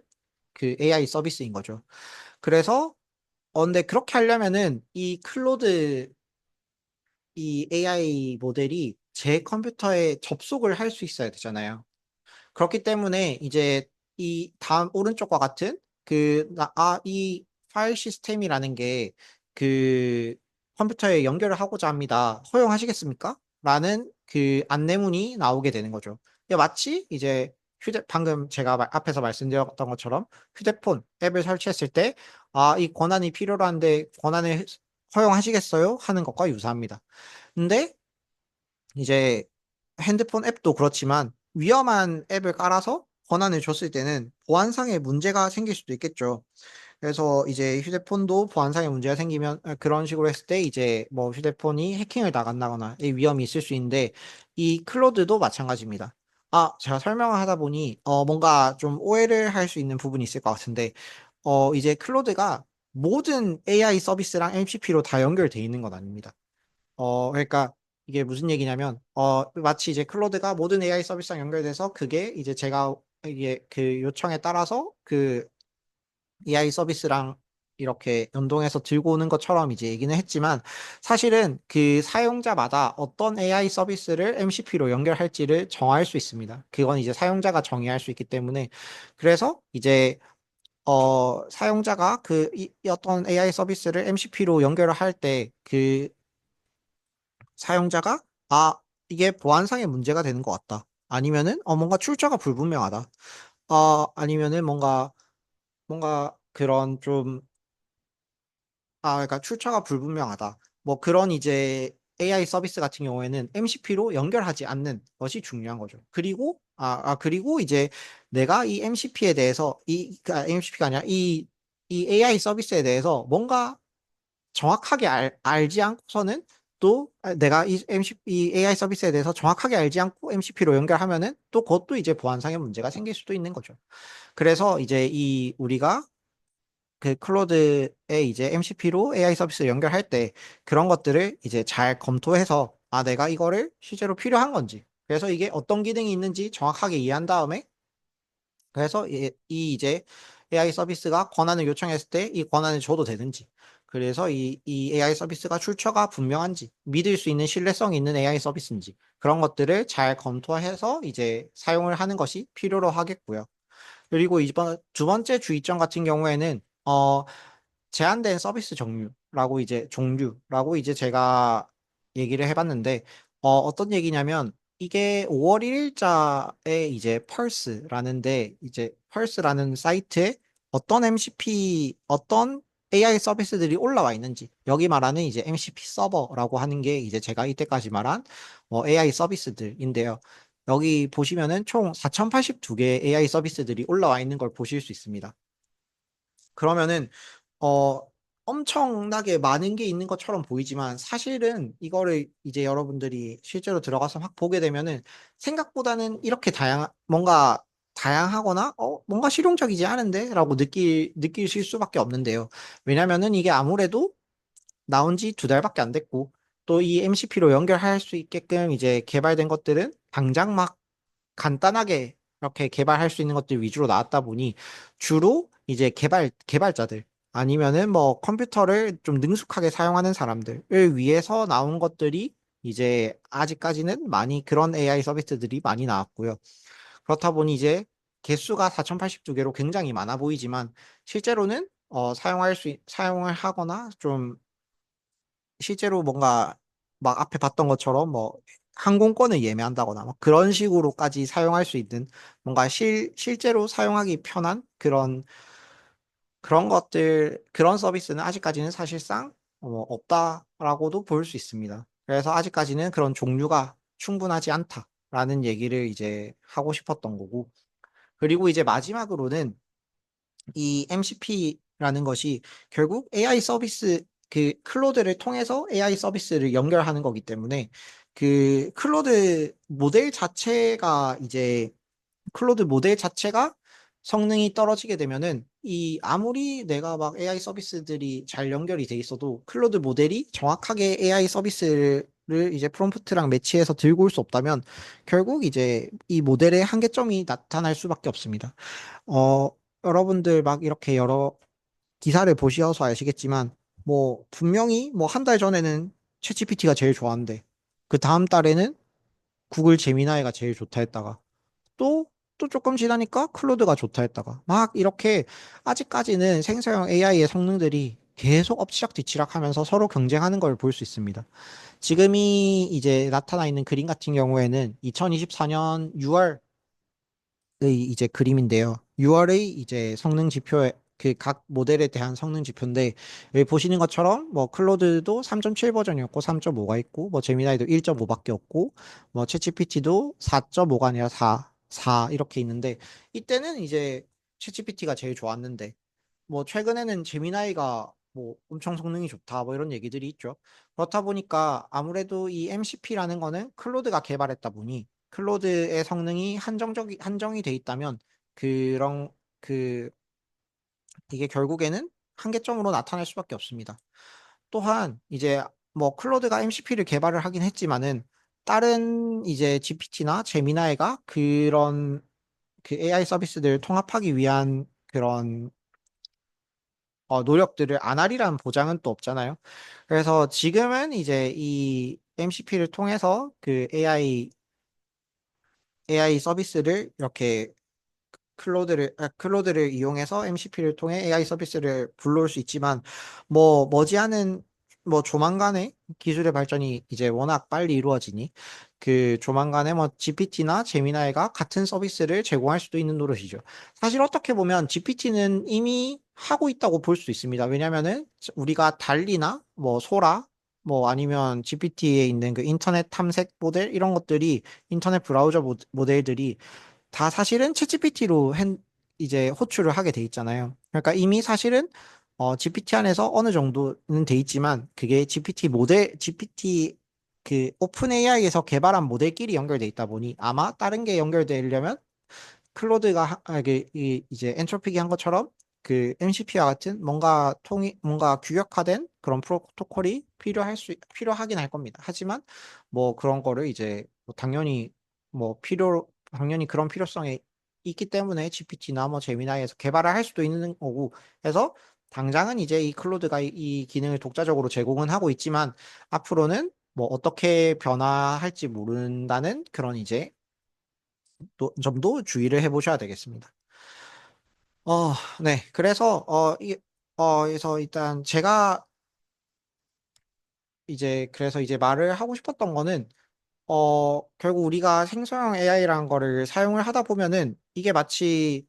그 AI 서비스인 거죠. 그래서 근데 그렇게 하려면은 이 AI 모델이 제 컴퓨터에 접속을 할 수 있어야 되잖아요. 그렇기 때문에 이제 이 다음 오른쪽과 같은 이 파일 시스템이라는 게 그 컴퓨터에 연결을 하고자 합니다. 허용하시겠습니까? 라는 그 안내문이 나오게 되는 거죠. 마치 이제 방금 제가 앞에서 말씀드렸던 것처럼 휴대폰 앱을 설치했을 때, 이 권한이 필요로 한데 권한을 허용하시겠어요? 하는 것과 유사합니다. 근데 이제 핸드폰 앱도 그렇지만 위험한 앱을 깔아서 권한을 줬을 때는 보안상의 문제가 생길 수도 있겠죠. 그래서 이제 휴대폰도 보안상의 문제가 생기면 그런 식으로 했을 때 이제 뭐 휴대폰이 해킹을 나간다거나 이 위험이 있을 수 있는데 이 클로드도 마찬가지입니다. 제가 설명을 하다 보니 뭔가 좀 오해를 할 수 있는 부분이 있을 것 같은데 이제 클로드가 모든 AI 서비스랑 MCP로 다 연결돼 있는 건 아닙니다. 그러니까 이게 무슨 얘기냐면, 마치 이제 클로드가 모든 AI 서비스랑 연결돼서 그게 이제 제가 이게 그 요청에 따라서 그 AI 서비스랑 이렇게 연동해서 들고 오는 것처럼 이제 얘기는 했지만 사실은 그 사용자마다 어떤 AI 서비스를 MCP로 연결할지를 정할 수 있습니다. 그건 이제 사용자가 정의할 수 있기 때문에 그래서 이제 사용자가 이 어떤 AI 서비스를 MCP로 연결을 할 때 그 사용자가 이게 보안상의 문제가 되는 것 같다. 아니면은 뭔가 출처가 불분명하다. 아니면은 뭔가 그런 좀 그러니까 출처가 불분명하다. 뭐 그런 이제 AI 서비스 같은 경우에는 MCP로 연결하지 않는 것이 중요한 거죠. 그리고 이제 내가 이 MCP에 대해서 MCP가 아니라 이 AI 서비스에 대해서 뭔가 정확하게 알지 않고서는 또 내가 이 AI 서비스에 대해서 정확하게 알지 않고 MCP로 연결하면은 또 그것도 이제 보안상의 문제가 생길 수도 있는 거죠. 그래서 이제 우리가 그 클로드에 이제 MCP로 AI 서비스를 연결할 때 그런 것들을 이제 잘 검토해서 내가 이거를 실제로 필요한 건지 그래서 이게 어떤 기능이 있는지 정확하게 이해한 다음에 그래서 이제 AI 서비스가 권한을 요청했을 때 이 권한을 줘도 되는지, 그래서 이 AI 서비스가 출처가 분명한지, 믿을 수 있는 신뢰성이 있는 AI 서비스인지, 그런 것들을 잘 검토해서 이제 사용을 하는 것이 필요로 하겠고요. 그리고 이번 두 번째 주의점 같은 경우에는, 제한된 서비스 종류라고 이제 제가 얘기를 해봤는데, 어떤 얘기냐면, 이게 5월 1일자에 이제 이제 펄스라는 사이트에 어떤 AI 서비스들이 올라와 있는지, 여기 말하는 이제 MCP 서버라고 하는 게 이제 제가 이때까지 말한 AI 서비스들인데요. 여기 보시면은 총 4082개의 AI 서비스들이 올라와 있는 걸 보실 수 있습니다. 그러면은 어 엄청나게 많은 게 있는 것처럼 보이지만 사실은 이거를 이제 여러분들이 실제로 들어가서 확 보게 되면은 생각보다는 이렇게 뭔가 다양하거나 뭔가 실용적이지 않은데라고 느끼실 수밖에 없는데요. 왜냐면은 이게 아무래도 나온 지 2달밖에 안 됐고 또 이 MCP로 연결할 수 있게끔 이제 개발된 것들은 당장 막 간단하게 이렇게 개발할 수 있는 것들 위주로 나왔다 보니 주로 이제 개발자들 아니면은 뭐 컴퓨터를 좀 능숙하게 사용하는 사람들을 위해서 나온 것들이 이제 아직까지는 많이 그런 AI 서비스들이 많이 나왔고요. 그렇다 보니 이제 개수가 4082개로 굉장히 많아 보이지만 실제로는 사용을 하거나 좀 실제로 뭔가 막 앞에 봤던 것처럼 뭐 항공권을 예매한다거나 뭐 그런 식으로까지 사용할 수 있는 뭔가 실제로 사용하기 편한 그런 서비스는 아직까지는 사실상 없다라고도 볼 수 있습니다. 그래서 아직까지는 그런 종류가 충분하지 않다라는 얘기를 이제 하고 싶었던 거고. 그리고 이제 마지막으로는 이 MCP라는 것이 결국 AI 서비스, 그 클로드를 통해서 AI 서비스를 연결하는 거기 때문에 그 클로드 모델 자체가 성능이 떨어지게 되면은 아무리 내가 막 AI 서비스들이 잘 연결이 돼 있어도 클로드 모델이 정확하게 AI 서비스를 이제 프롬프트랑 매치해서 들고 올 수 없다면 결국 이제 이 모델의 한계점이 나타날 수밖에 없습니다. 어, 여러분들 막 이렇게 여러 기사를 보셔서 아시겠지만, 뭐, 분명히 뭐 한 달 전에는 챗GPT가 제일 좋았는데, 그 다음 달에는 구글 제미나이가 제일 좋다 했다가, 또, 또 조금 지나니까 클로드가 좋다 했다가, 막 이렇게 아직까지는 생성형 AI의 성능들이 계속 엎치락뒤치락 하면서 서로 경쟁하는 걸 볼 수 있습니다. 지금이 이제 나타나 있는 그림 같은 경우에는 2024년 6월의 이제 그림인데요. 6월의 이제 성능 지표, 그 각 모델에 대한 성능 지표인데, 여기 보시는 것처럼 뭐 클로드도 3.7 버전이었고 3.5가 있고, 뭐 제미나이도 1.5밖에 없고, 뭐 챗GPT도 4.5가 아니라 4 이렇게 있는데, 이때는 이제 챗GPT가 제일 좋았는데, 뭐 최근에는 제미나이가 뭐 엄청 성능이 좋다 뭐 이런 얘기들이 있죠. 그렇다 보니까 아무래도 이 MCP라는 거는 클로드가 개발했다 보니 클로드의 성능이 한정이 돼 있다면 그런 그 이게 결국에는 한계점으로 나타날 수밖에 없습니다. 또한 이제 뭐 클로드가 MCP를 개발을 하긴 했지만은 다른 이제 GPT나 제미나이가 그런 그 AI 서비스들을 통합하기 위한 그런 노력들을 안 하리라는 보장은 또 없잖아요. 그래서 지금은 이제 이 MCP를 통해서 그 AI 서비스를 이렇게 클로드를 이용해서 MCP를 통해 AI 서비스를 불러올 수 있지만, 뭐, 머지않은, 뭐, 조만간에 기술의 발전이 이제 워낙 빨리 이루어지니, 그 조만간에 뭐, GPT나 제미나이가 같은 서비스를 제공할 수도 있는 노릇이죠. 사실 어떻게 보면 GPT는 이미 하고 있다고 볼 수 있습니다. 왜냐면은, 우리가 달리나, 뭐, 소라, 뭐, 아니면 GPT에 있는 그 인터넷 탐색 모델, 이런 것들이, 인터넷 브라우저 모델들이 다 사실은 챗GPT로 이제 호출을 하게 돼 있잖아요. 그러니까 이미 사실은 GPT 안에서 어느 정도는 돼 있지만 그게 GPT 그 오픈 AI에서 개발한 모델끼리 연결돼 있다 보니 아마 다른 게 연결되려면 클로드가 이제 엔트로픽이 한 것처럼 그 MCP와 같은 뭔가 규격화된 그런 프로토콜이 필요하긴 할 겁니다. 하지만 뭐 그런 거를 이제 뭐 당연히 그런 필요성이 있기 때문에 GPT나 뭐 제미나이에서 개발을 할 수도 있는 거고 해서 당장은 이제 이 클로드가 이 기능을 독자적으로 제공은 하고 있지만 앞으로는 뭐 어떻게 변화할지 모른다는 그런 이제 점도 주의를 해보셔야 되겠습니다. 네. 그래서 일단 제가 그래서 이제 말을 하고 싶었던 거는, 결국 우리가 생성형 AI라는 거를 사용을 하다 보면은 이게 마치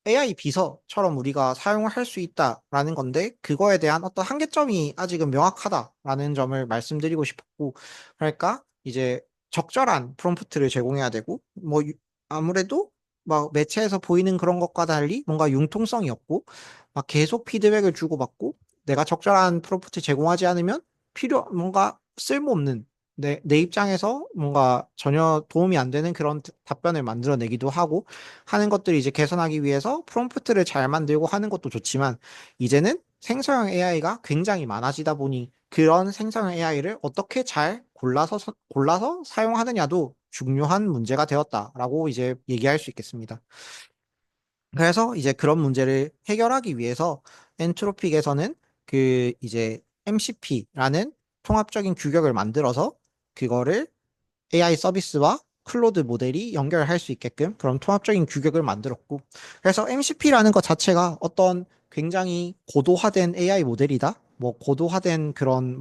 AI 비서처럼 우리가 사용을 할 수 있다라는 건데, 그거에 대한 어떤 한계점이 아직은 명확하다라는 점을 말씀드리고 싶었고, 그러니까 이제 적절한 프롬프트를 제공해야 되고, 뭐, 아무래도 막 매체에서 보이는 그런 것과 달리 뭔가 융통성이 없고, 막 계속 피드백을 주고받고, 내가 적절한 프롬프트 제공하지 않으면 뭔가 쓸모없는 내 입장에서 뭔가 전혀 도움이 안 되는 그런 답변을 만들어내기도 하고 하는 것들이 이제 개선하기 위해서 프롬프트를 잘 만들고 하는 것도 좋지만 이제는 생성형 AI가 굉장히 많아지다 보니 그런 생성형 AI를 어떻게 잘 골라서 사용하느냐도 중요한 문제가 되었다라고 이제 얘기할 수 있겠습니다. 그래서 이제 그런 문제를 해결하기 위해서 엔트로픽에서는 그 이제 MCP라는 통합적인 규격을 만들어서 그거를 AI 서비스와 클로드 모델이 연결할 수 있게끔 그런 통합적인 규격을 만들었고, 그래서 MCP라는 것 자체가 어떤 굉장히 고도화된 AI 모델이다, 뭐 고도화된 그런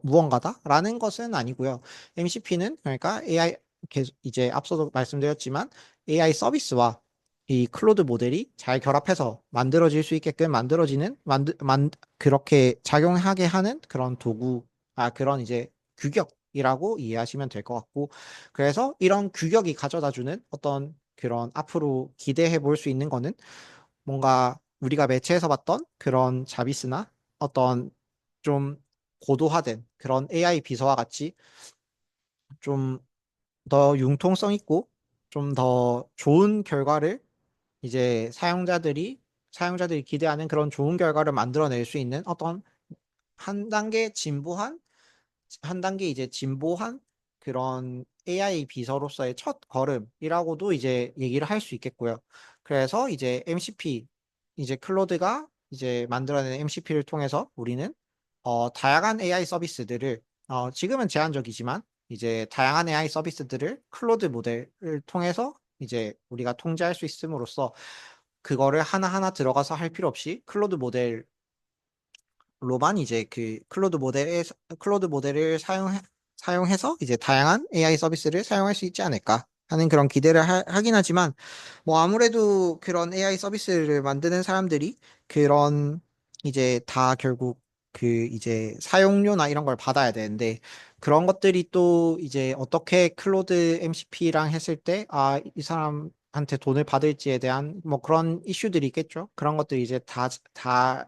무언가다라는 것은 아니고요. MCP는 그러니까 이제 앞서도 말씀드렸지만 AI 서비스와 이 클로드 모델이 잘 결합해서 만들어질 수 있게끔 그렇게 작용하게 하는 그런 그런 이제 규격이라고 이해하시면 될 것 같고, 그래서 이런 규격이 가져다주는 어떤 그런 앞으로 기대해 볼 수 있는 거는 뭔가 우리가 매체에서 봤던 그런 자비스나 어떤 좀 고도화된 그런 AI 비서와 같이 좀 더 융통성 있고 좀 더 좋은 결과를 이제 사용자들이 기대하는 그런 좋은 결과를 만들어낼 수 있는 어떤 한 단계 진보한 한 단계 이제 진보한 그런 AI 비서로서의 첫 걸음이라고도 이제 얘기를 할 수 있겠고요. 그래서 이제 이제 클로드가 이제 만들어낸 MCP를 통해서 우리는 다양한 AI 서비스들을 지금은 제한적이지만 이제 다양한 AI 서비스들을 클로드 모델을 통해서 이제 우리가 통제할 수 있음으로써 그거를 하나하나 들어가서 할 필요 없이 클로드 모델 로만 이제 그 클로드 모델을 사용해서 이제 다양한 AI 서비스를 사용할 수 있지 않을까 하는 그런 기대를 하긴 하지만 뭐 아무래도 그런 AI 서비스를 만드는 사람들이 그런 이제 다 결국 그 이제 사용료나 이런 걸 받아야 되는데 그런 것들이 또 이제 어떻게 클로드 MCP랑 했을 때 이 사람한테 돈을 받을지에 대한 뭐 그런 이슈들이 있겠죠. 그런 것들이 이제 다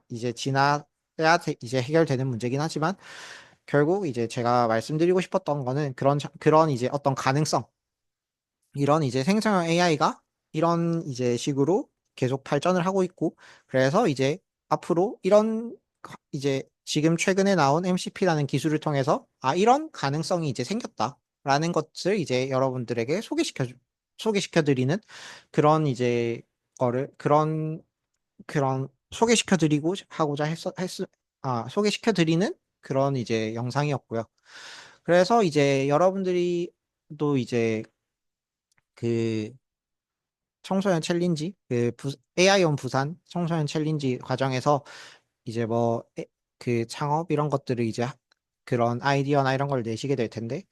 이제 이제 해결되는 문제긴 하지만 결국 이제 제가 말씀드리고 싶었던 거는 그런 이제 어떤 가능성 이런 이제 생성형 AI가 이런 이제 식으로 계속 발전을 하고 있고, 그래서 이제 앞으로 이제 지금 최근에 나온 MCP라는 기술을 통해서 이런 가능성이 이제 생겼다라는 것을 이제 여러분들에게 소개시켜드리는 그런 이제 그런 소개시켜드리고 하고자 소개시켜드리는 그런 이제 영상이었고요. 그래서 이제 여러분들이 또 이제 그 청소년 챌린지, AI온 부산 청소년 챌린지 과정에서 이제 그 창업 이런 것들을 이제 그런 아이디어나 이런 걸 내시게 될 텐데,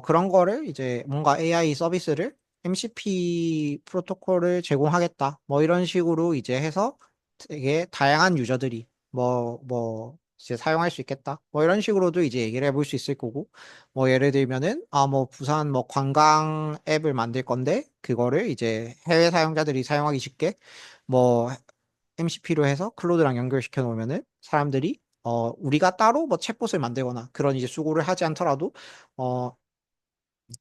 그런 거를 이제 뭔가 AI 서비스를 MCP 프로토콜을 제공하겠다. 뭐 이런 식으로 이제 해서 되게 다양한 유저들이 이제 사용할 수 있겠다. 뭐 이런 식으로도 이제 얘기를 해볼 수 있을 거고, 뭐 예를 들면은, 뭐 부산 뭐 관광 앱을 만들 건데, 그거를 이제 해외 사용자들이 사용하기 쉽게 뭐 MCP로 해서 클로드랑 연결시켜 놓으면은 사람들이 우리가 따로 뭐 챗봇을 만들거나 그런 이제 수고를 하지 않더라도 어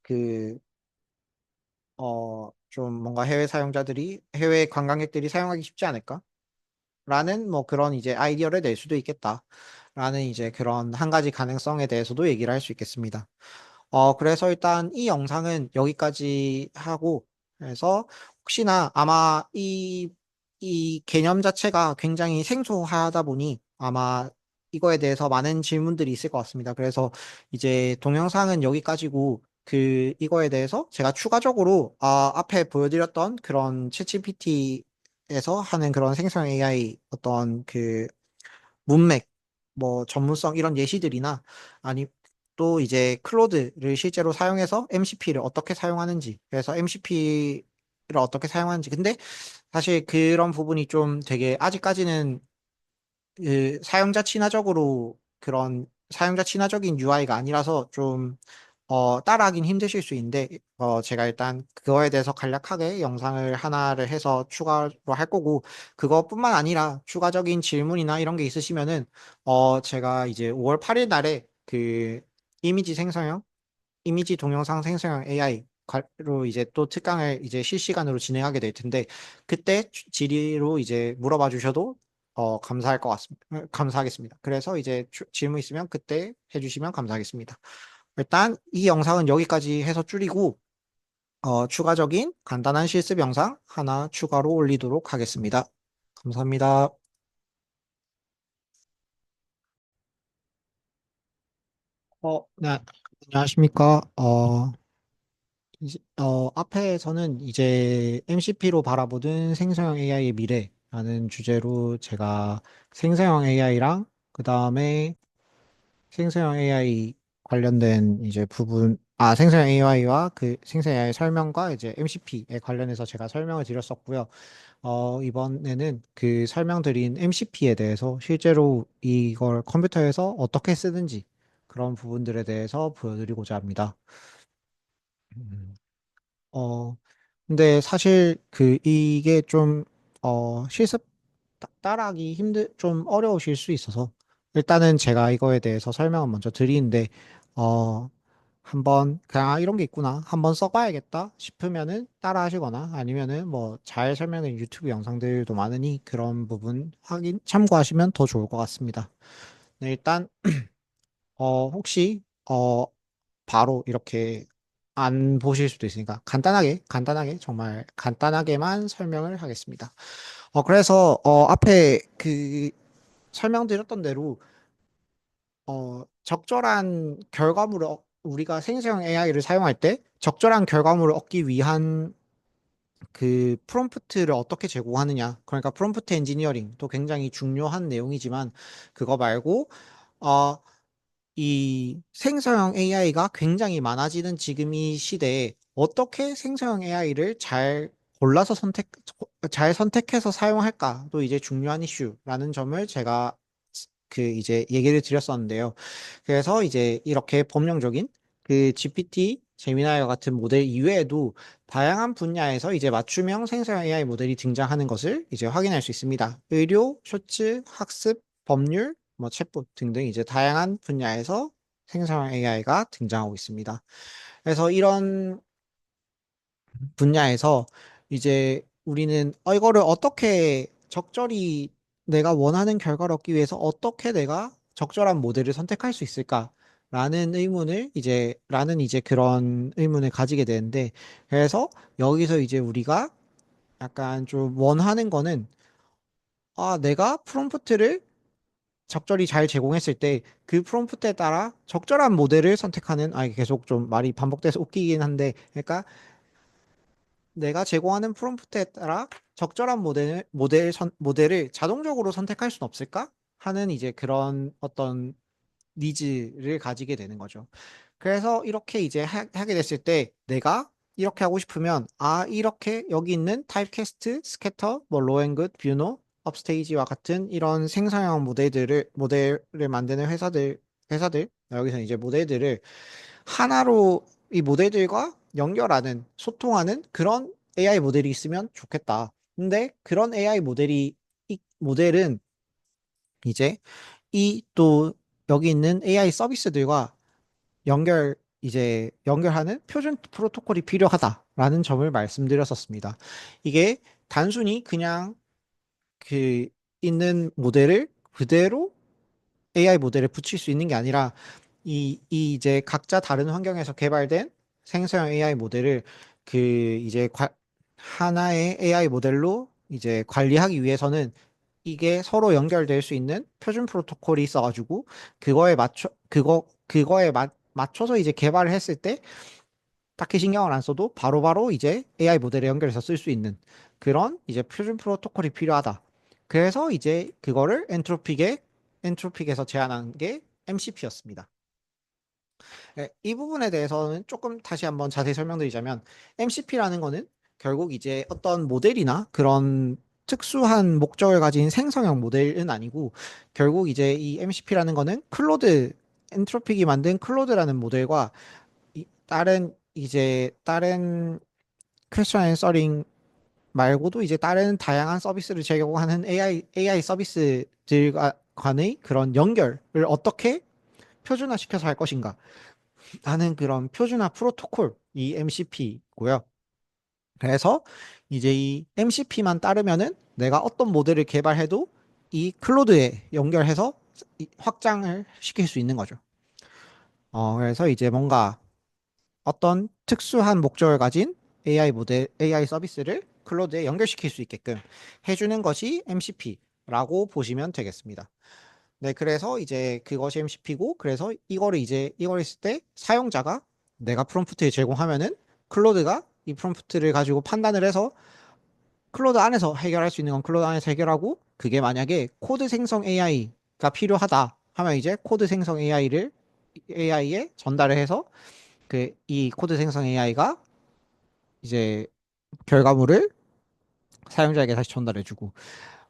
그 좀 뭔가 해외 관광객들이 사용하기 쉽지 않을까? 라는 뭐 그런 이제 아이디어를 낼 수도 있겠다라는 이제 그런 한 가지 가능성에 대해서도 얘기를 할 수 있겠습니다. 그래서 일단 이 영상은 여기까지 하고, 그래서 혹시나 아마 이 개념 자체가 굉장히 생소하다 보니 아마 이거에 대해서 많은 질문들이 있을 것 같습니다. 그래서 이제 동영상은 여기까지고, 이거에 대해서 제가 추가적으로, 앞에 보여드렸던 그런 챗GPT에서 하는 그런 생성 AI 어떤 문맥, 뭐 전문성 이런 예시들이나 아니 또 이제 클로드를 실제로 사용해서 MCP를 어떻게 사용하는지, 그래서 MCP를 어떻게 사용하는지. 근데 사실 그런 부분이 좀 되게 아직까지는 사용자 친화적인 UI가 아니라서 좀 따라하긴 힘드실 수 있는데, 제가 일단 그거에 대해서 간략하게 영상을 하나를 해서 추가로 할 거고, 그것뿐만 아니라 추가적인 질문이나 이런 게 있으시면은, 제가 이제 5월 8일 날에 이미지 생성형, 이미지 동영상 생성형 AI로 이제 또 특강을 이제 실시간으로 진행하게 될 텐데, 그때 질의로 이제 물어봐 주셔도 감사할 것 같습니다. 감사하겠습니다. 그래서 이제 질문 있으면 그때 해주시면 감사하겠습니다. 일단 이 영상은 여기까지 해서 줄이고 추가적인 간단한 실습 영상 하나 추가로 올리도록 하겠습니다. 감사합니다. 네, 안녕하십니까. 앞에서는 이제 MCP로 바라보는 생성형 AI의 미래라는 주제로 제가 생성형 AI랑 그 다음에 생성형 AI 관련된 이제 생성형 AI와 생성형 AI 설명과 이제 MCP에 관련해서 제가 설명을 드렸었고요. 이번에는 그 설명드린 MCP에 대해서 실제로 이걸 컴퓨터에서 어떻게 쓰는지 그런 부분들에 대해서 보여드리고자 합니다. 음. 어, 근데 사실 이게 좀, 실습 따라하기 좀 어려우실 수 있어서, 일단은 제가 이거에 대해서 설명을 먼저 드리는데, 어, 한번, 그냥 이런 게 있구나. 한번 써봐야겠다 싶으면은 따라 하시거나 아니면은 뭐 잘 설명된 유튜브 영상들도 많으니 그런 부분 참고하시면 더 좋을 것 같습니다. 네, 일단, 혹시, 바로 이렇게 안 보실 수도 있으니까 간단하게, 정말 간단하게만 설명을 하겠습니다. 그래서, 앞에 설명드렸던 대로, 적절한 우리가 생成AI 를 사용할 때 적절한 결과물을 얻기 위한 그 프롬프트를 어떻게 제공하느냐. 그러니까 프롬프트 엔지니어링도 굉장히 중요한 내용이지만 그거 말고 어, 이 생성형 AI가 굉장히 많아지는 지금 이 시대에 어떻게 생성형 AI를 잘 선택해서 사용할까도 이제 중요한 이슈라는 점을 제가 그 이제 얘기를 드렸었는데요. 그래서 이제 이렇게 범용적인 그 GPT, 제미나이와 같은 모델 이외에도 다양한 분야에서 이제 맞춤형 생성형 AI 모델이 등장하는 것을 이제 확인할 수 있습니다. 의료, 쇼츠, 학습, 법률, 뭐 챗봇 등등 이제 다양한 분야에서 생성형 AI가 등장하고 있습니다. 그래서 이런 분야에서 이제 우리는 이거를 어떻게 적절히 내가 원하는 결과를 얻기 위해서 어떻게 내가 적절한 모델을 선택할 수 있을까라는 라는 이제 그런 의문을 가지게 되는데 그래서 여기서 이제 우리가 약간 좀 원하는 거는 내가 프롬프트를 적절히 잘 제공했을 때 그 프롬프트에 따라 적절한 모델을 선택하는 계속 좀 말이 반복돼서 웃기긴 한데 그러니까 내가 제공하는 프롬프트에 따라 적절한 모델을 자동적으로 선택할 수는 없을까? 하는 이제 그런 어떤 니즈를 가지게 되는 거죠. 그래서 이렇게 이제 하게 됐을 때 내가 이렇게 하고 싶으면 이렇게 여기 있는 타입캐스트, 스캐터, 뭐 로앤굿, 뷰노, 업스테이지와 같은 이런 생성형 모델을 만드는 회사들 여기서 이제 모델들을 하나로 이 모델들과 연결하는 소통하는 그런 AI 모델이 있으면 좋겠다. 근데 그런 AI 모델은 이제 이 또 여기 있는 AI 서비스들과 연결하는 표준 프로토콜이 필요하다라는 점을 말씀드렸었습니다. 이게 단순히 그냥 그 있는 모델을 그대로 AI 모델에 붙일 수 있는 게 아니라 이 이제 각자 다른 환경에서 개발된 생성형 AI 모델을 그 이제 하나의 AI 모델로 이제 관리하기 위해서는 이게 서로 연결될 수 있는 표준 프로토콜이 있어가지고 맞춰서 이제 개발을 했을 때 딱히 신경을 안 써도 바로바로 이제 AI 모델에 연결해서 쓸 수 있는 그런 이제 표준 프로토콜이 필요하다. 그래서 이제 그거를 엔트로픽에서 제안한 게 MCP였습니다. 이 부분에 대해서는 조금 다시 한번 자세히 설명드리자면 MCP라는 거는 결국 이제 어떤 모델이나 그런 특수한 목적을 가진 생성형 모델은 아니고 결국 이제 이 MCP라는 거는 엔트로픽이 만든 클로드라는 모델과 다른 퀘스천 앤서링 말고도 이제 다른 다양한 서비스를 제공하는 AI 서비스들 간의 그런 연결을 어떻게 표준화시켜서 할 것인가 하는 그런 표준화 프로토콜이 MCP고요. 그래서 이제 이 MCP만 따르면은 내가 어떤 모델을 개발해도 이 클로드에 연결해서 확장을 시킬 수 있는 거죠. 그래서 이제 뭔가 어떤 특수한 목적을 가진 AI 서비스를 클로드에 연결시킬 수 있게끔 해주는 것이 MCP라고 보시면 되겠습니다. 네, 그래서 이제 그것이 MCP고, 그래서 이걸 했을 때 사용자가 내가 프롬프트를 제공하면은 클로드가 이 프롬프트를 가지고 판단을 해서 클로드 안에서 해결할 수 있는 건 클로드 안에서 해결하고, 그게 만약에 코드 생성 AI가 필요하다 하면 이제 코드 생성 AI에 전달을 해서 이 코드 생성 AI가 이제 결과물을 사용자에게 다시 전달해주고,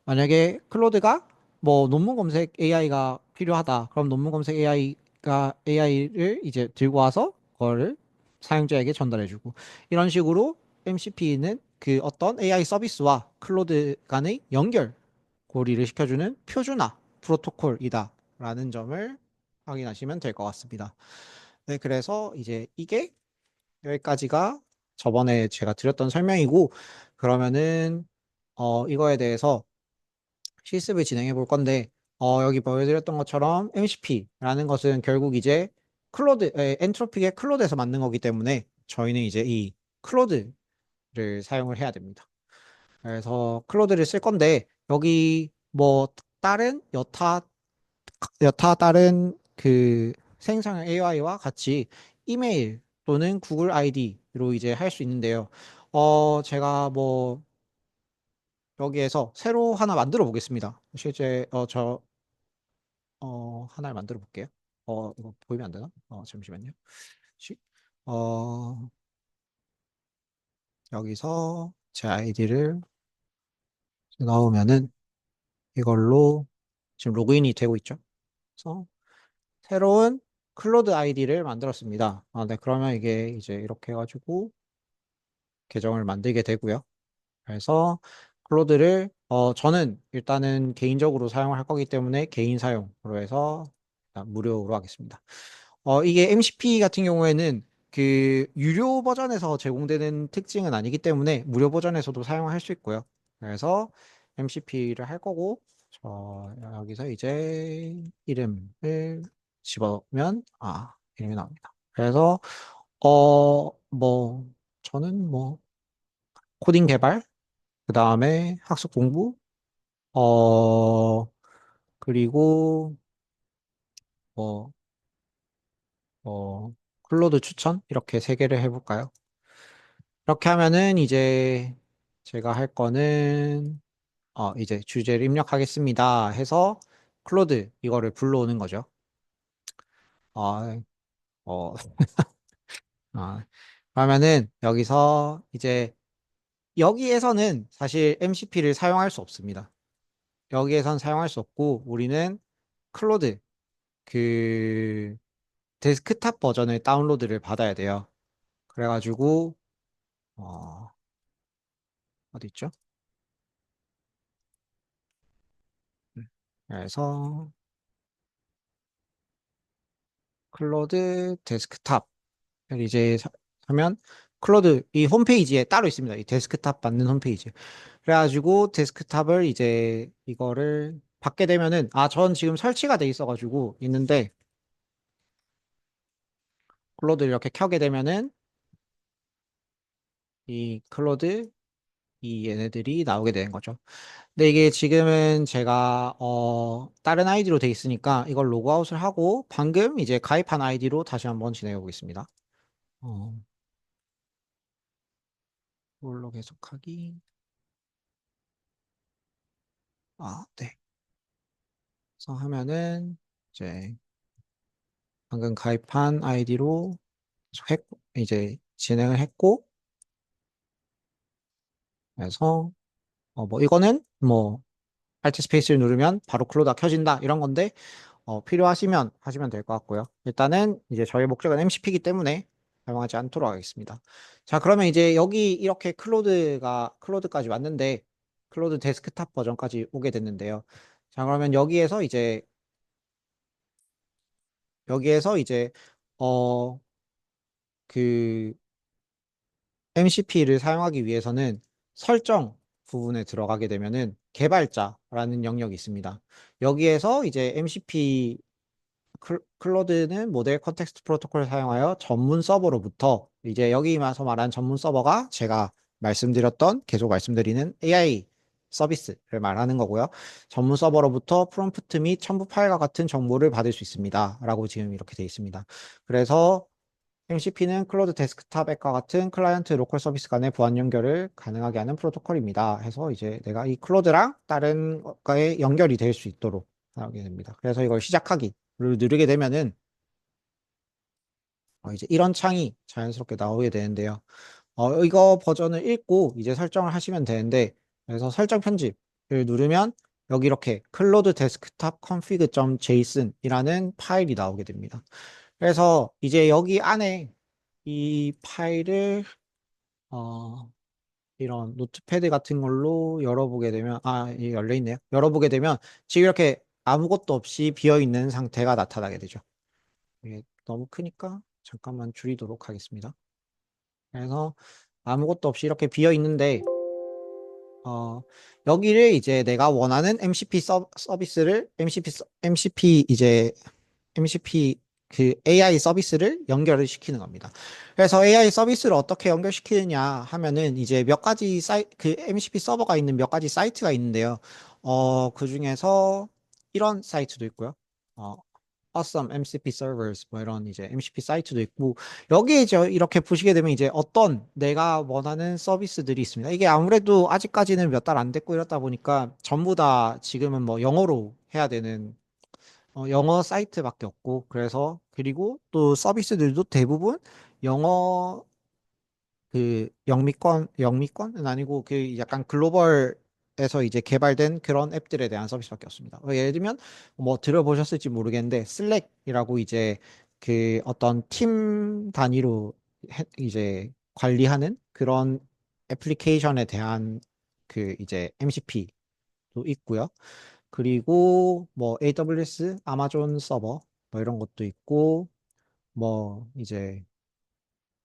만약에 클로드가 뭐 논문 검색 AI가 필요하다. 그럼 논문 검색 AI를 이제 들고 와서 그거를 사용자에게 전달해주고 이런 식으로 MCP는 그 어떤 AI 서비스와 클로드 간의 연결 고리를 시켜주는 표준화 프로토콜이다라는 점을 확인하시면 될 것 같습니다. 네, 그래서 이제 이게 여기까지가 저번에 제가 드렸던 설명이고 그러면은 이거에 대해서 실습을 진행해 볼 건데, 여기 보여드렸던 것처럼 MCP라는 것은 결국 이제 엔트로픽의 클로드에서 만든 거기 때문에 저희는 이제 이 클로드를 사용을 해야 됩니다. 그래서 클로드를 쓸 건데, 여기 뭐 다른 여타 다른 그 생성형 AI와 같이 이메일 또는 구글 아이디로 이제 할 수 있는데요. 제가 뭐 여기에서 새로 하나 만들어 보겠습니다. 실제 하나를 만들어 볼게요. 이거 보이면 안 되나? 잠시만요. 시- 어, 여기서 제 아이디를 넣으면은 이걸로 지금 로그인이 되고 있죠. 그래서 새로운 클로드 아이디를 만들었습니다. 네, 그러면 이게 이제 이렇게 해가지고 계정을 만들게 되고요. 그래서 클로드를 저는 일단은 개인적으로 사용할 거기 때문에 개인 사용으로 해서 일단 무료로 하겠습니다. 이게 MCP 같은 경우에는 그 유료 버전에서 제공되는 특징은 아니기 때문에 무료 버전에서도 사용할 수 있고요. 그래서 MCP를 할 거고 여기서 이제 이름을 집어면 이름이 나옵니다. 그래서 뭐 저는 뭐 코딩 개발, 그 다음에 학습 공부, 어, 그리고 뭐, 클로드 추천 이렇게 세 개를 해볼까요? 이렇게 하면은 이제 제가 할 거는 이제 주제를 입력하겠습니다 해서 클로드 이거를 불러오는 거죠. 아, 어, 그러면은 여기서 이제 여기에서는 사실 MCP를 사용할 수 없습니다. 여기에선 사용할 수 없고 우리는 클로드 그 데스크탑 버전을 다운로드를 받아야 돼요. 그래가지고 어, 어디 있죠? 그래서 클로드 데스크탑 이제 하면 클로드 이 홈페이지에 따로 있습니다. 이 데스크탑 받는 홈페이지. 그래가지고 데스크탑을 이제 이거를 받게 되면은 전 지금 설치가 돼 있어가지고 있는데 클로드 이렇게 켜게 되면은 이 클로드 이 얘네들이 나오게 되는 거죠. 근데 이게 지금은 제가 다른 아이디로 돼 있으니까 이걸 로그아웃을 하고 방금 이제 가입한 아이디로 다시 한번 진행해 보겠습니다. 어, 이걸로 계속하기. 네. 그래서 하면은 이제 방금 가입한 아이디로 이제 진행을 했고 그래서 뭐 이거는 뭐 알트 스페이스를 누르면 바로 클로드가 켜진다 이런 건데 필요하시면 하시면 될 것 같고요. 일단은 이제 저희 목적은 MCP이기 때문에 사용하지 않도록 하겠습니다. 자, 그러면 이제 여기 이렇게 클로드까지 왔는데, 클로드 데스크탑 버전까지 오게 됐는데요. 자, 그러면 여기에서 이제, 어, 그 MCP를 사용하기 위해서는 설정 부분에 들어가게 되면은 개발자라는 영역이 있습니다. 여기에서 이제 MCP 클로드는 모델 컨텍스트 프로토콜을 사용하여 전문 서버로부터 이제 여기 와서 말한 전문 서버가 제가 계속 말씀드리는 AI 서비스를 말하는 거고요. 전문 서버로부터 프롬프트 및 첨부 파일과 같은 정보를 받을 수 있습니다. 라고 지금 이렇게 되어 있습니다. 그래서 MCP는 클로드 데스크탑 앱과 같은 클라이언트 로컬 서비스 간의 보안 연결을 가능하게 하는 프로토콜입니다. 해서 이제 내가 이 클로드랑 다른 것과의 연결이 될 수 있도록 하게 됩니다. 그래서 이걸 시작하기를 누르게 되면은 이제 이런 창이 자연스럽게 나오게 되는데요. 이거 버전을 읽고 이제 설정을 하시면 되는데 그래서 설정 편집을 누르면 여기 이렇게 클로드 데스크탑 config.json이라는 파일이 나오게 됩니다. 그래서 이제 여기 안에 이 파일을 이런 노트패드 같은 걸로 열어보게 되면 이게 열려 있네요. 열어보게 되면 지금 이렇게 아무것도 없이 비어 있는 상태가 나타나게 되죠. 이게 너무 크니까 잠깐만 줄이도록 하겠습니다. 그래서 아무것도 없이 이렇게 비어 있는데 여기를 이제 내가 원하는 MCP 서비스를 MCP 그 AI 서비스를 연결을 시키는 겁니다. 그래서 AI 서비스를 어떻게 연결시키느냐 하면은 이제 몇 가지 그 MCP 서버가 있는 몇 가지 사이트가 있는데요. 그 중에서 이런 사이트도 있고요. 어, awesome MCP servers 뭐 이런 이제 MCP 사이트도 있고 여기에 이제 이렇게 보시게 되면 이제 어떤 내가 원하는 서비스들이 있습니다. 이게 아무래도 아직까지는 몇 달 안 됐고 이렇다 보니까 전부 다 지금은 뭐 영어로 해야 되는 영어 사이트밖에 없고 그래서 그리고 또 서비스들도 대부분 영어 영미권은 아니고 그 약간 글로벌에서 이제 개발된 그런 앱들에 대한 서비스밖에 없습니다. 예를 들면 뭐 들어보셨을지 모르겠는데 슬랙이라고 이제 그 어떤 팀 단위로 이제 관리하는 그런 애플리케이션에 대한 그 이제 MCP도 있고요. 그리고 뭐 AWS, 아마존 서버 뭐 이런 것도 있고 뭐 이제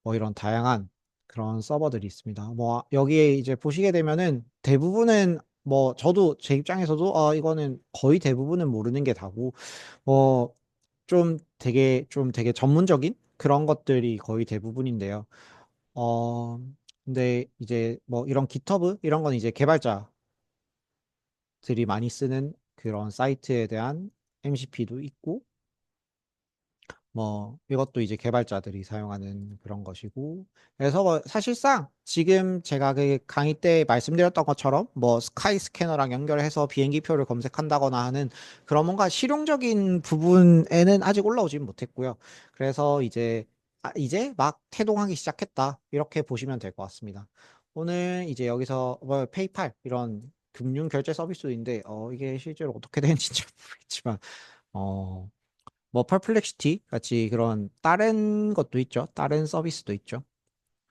뭐 이런 다양한 그런 서버들이 있습니다. 뭐 여기에 이제 보시게 되면은 대부분은 뭐 저도 제 입장에서도 이거는 거의 대부분은 모르는 게 다고 뭐 좀 되게 전문적인 그런 것들이 거의 대부분인데요. 어 근데 이제 뭐 이런 GitHub 이런 건 이제 개발자들이 많이 쓰는 그런 사이트에 대한 MCP도 있고 뭐 이것도 이제 개발자들이 사용하는 그런 것이고 그래서 뭐 사실상 지금 제가 그 강의 때 말씀드렸던 것처럼 뭐 스카이 스캐너랑 연결해서 비행기표를 검색한다거나 하는 그런 뭔가 실용적인 부분에는 아직 올라오진 못했고요. 그래서 이제 막 태동하기 시작했다 이렇게 보시면 될 것 같습니다. 오늘 이제 여기서 뭐 페이팔 이런 금융 결제 서비스인데 이게 실제로 어떻게 되는지 잘 모르겠지만 어 뭐 퍼플렉시티 같이 그런 다른 것도 있죠. 다른 서비스도 있죠.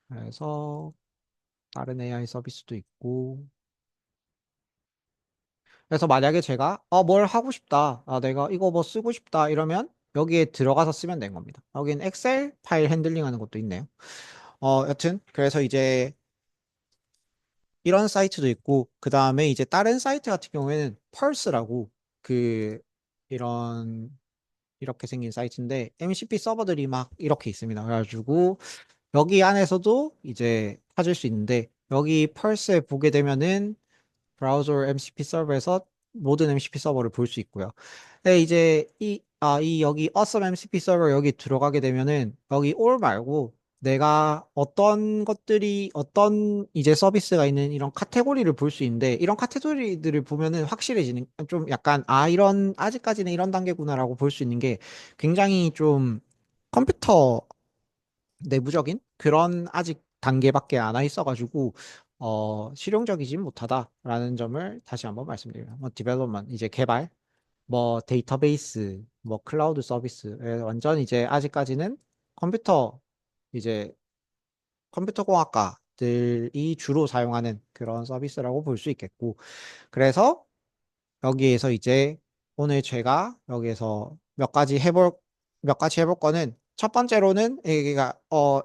그래서 다른 AI 서비스도 있고 그래서 만약에 제가 뭘 하고 싶다. 내가 이거 뭐 쓰고 싶다 이러면 여기에 들어가서 쓰면 되는 겁니다. 여기는 엑셀 파일 핸들링 하는 것도 있네요. 여튼 그래서 이제 이런 사이트도 있고 그 다음에 이제 다른 사이트 같은 경우에는 펄스라고 그 이런 이렇게 생긴 사이트인데 MCP 서버들이 막 이렇게 있습니다. 그래가지고 여기 안에서도 이제 찾을 수 있는데 여기 펄스에 보게 되면은 브라우저 MCP 서버에서 모든 MCP 서버를 볼 수 있고요. 네, 이제 이 여기 awesome MCP 서버 여기 들어가게 되면은 여기 all 말고 내가 어떤 이제 서비스가 있는 이런 카테고리를 볼 수 있는데 이런 카테고리들을 보면은 확실해지는 좀 약간 이런 아직까지는 이런 단계구나라고 볼 수 있는 게 굉장히 좀 컴퓨터 내부적인 그런 아직 단계밖에 안 와 있어가지고 실용적이진 못하다라는 점을 다시 한번 말씀드립니다. 뭐 디벨롭먼트 이제 개발, 뭐 데이터베이스, 뭐 클라우드 서비스 완전 이제 아직까지는 컴퓨터 이제 컴퓨터 공학과들이 주로 사용하는 그런 서비스라고 볼 수 있겠고 그래서 여기에서 이제 오늘 제가 여기에서 몇 가지 해볼 거는 첫 번째로는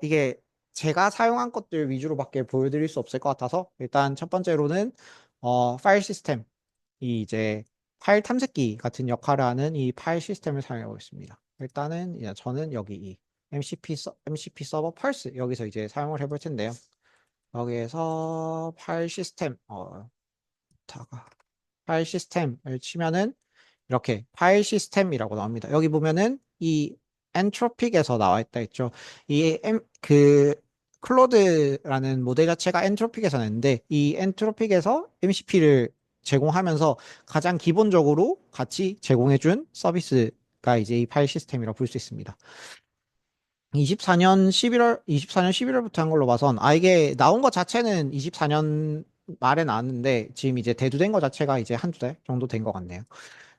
이게 제가 사용한 것들 위주로밖에 보여드릴 수 없을 것 같아서 일단 첫 번째로는 파일 시스템 이 이제 파일 탐색기 같은 역할을 하는 이 파일 시스템을 사용해 보겠습니다. 일단은 저는 여기 이 MCP 서버 펄스 여기서 이제 사용을 해볼 텐데요. 여기에서 파일 시스템 다가 파일 시스템을 치면은 이렇게 파일 시스템이라고 나옵니다. 여기 보면은 이 엔트로픽에서 나와 있다 했죠. 그 클로드라는 모델 자체가 엔트로픽에서 냈는데 이 엔트로픽에서 MCP를 제공하면서 가장 기본적으로 같이 제공해준 서비스가 이제 이 파일 시스템이라고 볼 수 있습니다. 24년 11월부터 한 걸로 봐선 이게 나온 것 자체는 24년 말에 나왔는데 지금 이제 대두된 것 자체가 이제 한두 달 정도 된 것 같네요.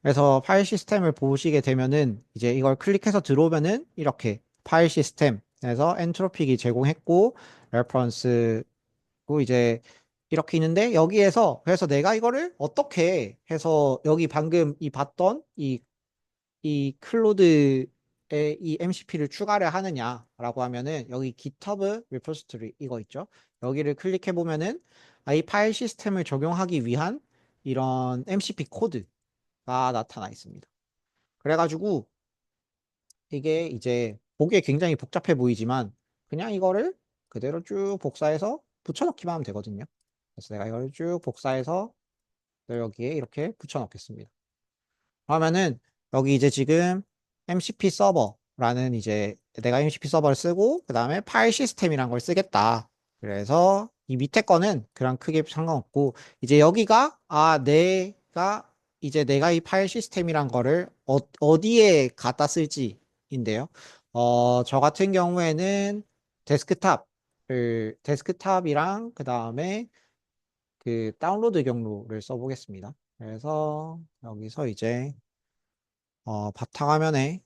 그래서 파일 시스템을 보시게 되면은 이제 이걸 클릭해서 들어오면은 이렇게 파일 시스템에서 엔트로픽이 제공했고 레퍼런스고 이제 이렇게 있는데 여기에서 그래서 내가 이거를 어떻게 해서 여기 방금 봤던 이 클로드에 이 MCP를 추가를 하느냐라고 하면은 여기 GitHub repository 이거 있죠? 여기를 클릭해 보면은 이 파일 시스템을 적용하기 위한 이런 MCP 코드가 나타나 있습니다. 그래가지고 이게 이제 보기에 굉장히 복잡해 보이지만 그냥 이거를 그대로 쭉 복사해서 붙여넣기만 하면 되거든요. 그래서 내가 이걸 쭉 복사해서 여기에 이렇게 붙여넣겠습니다. 그러면은 여기 이제 지금 MCP 서버라는 이제 내가 MCP 서버를 쓰고 그 다음에 파일 시스템이란 걸 쓰겠다. 그래서 이 밑에 거는 그냥 크게 상관없고 이제 여기가 내가 이 파일 시스템이란 거를 어디에 갖다 쓸지인데요. 저 같은 경우에는 데스크탑이랑 그 다음에 그 다운로드 경로를 써보겠습니다. 그래서 여기서 이제 바탕화면에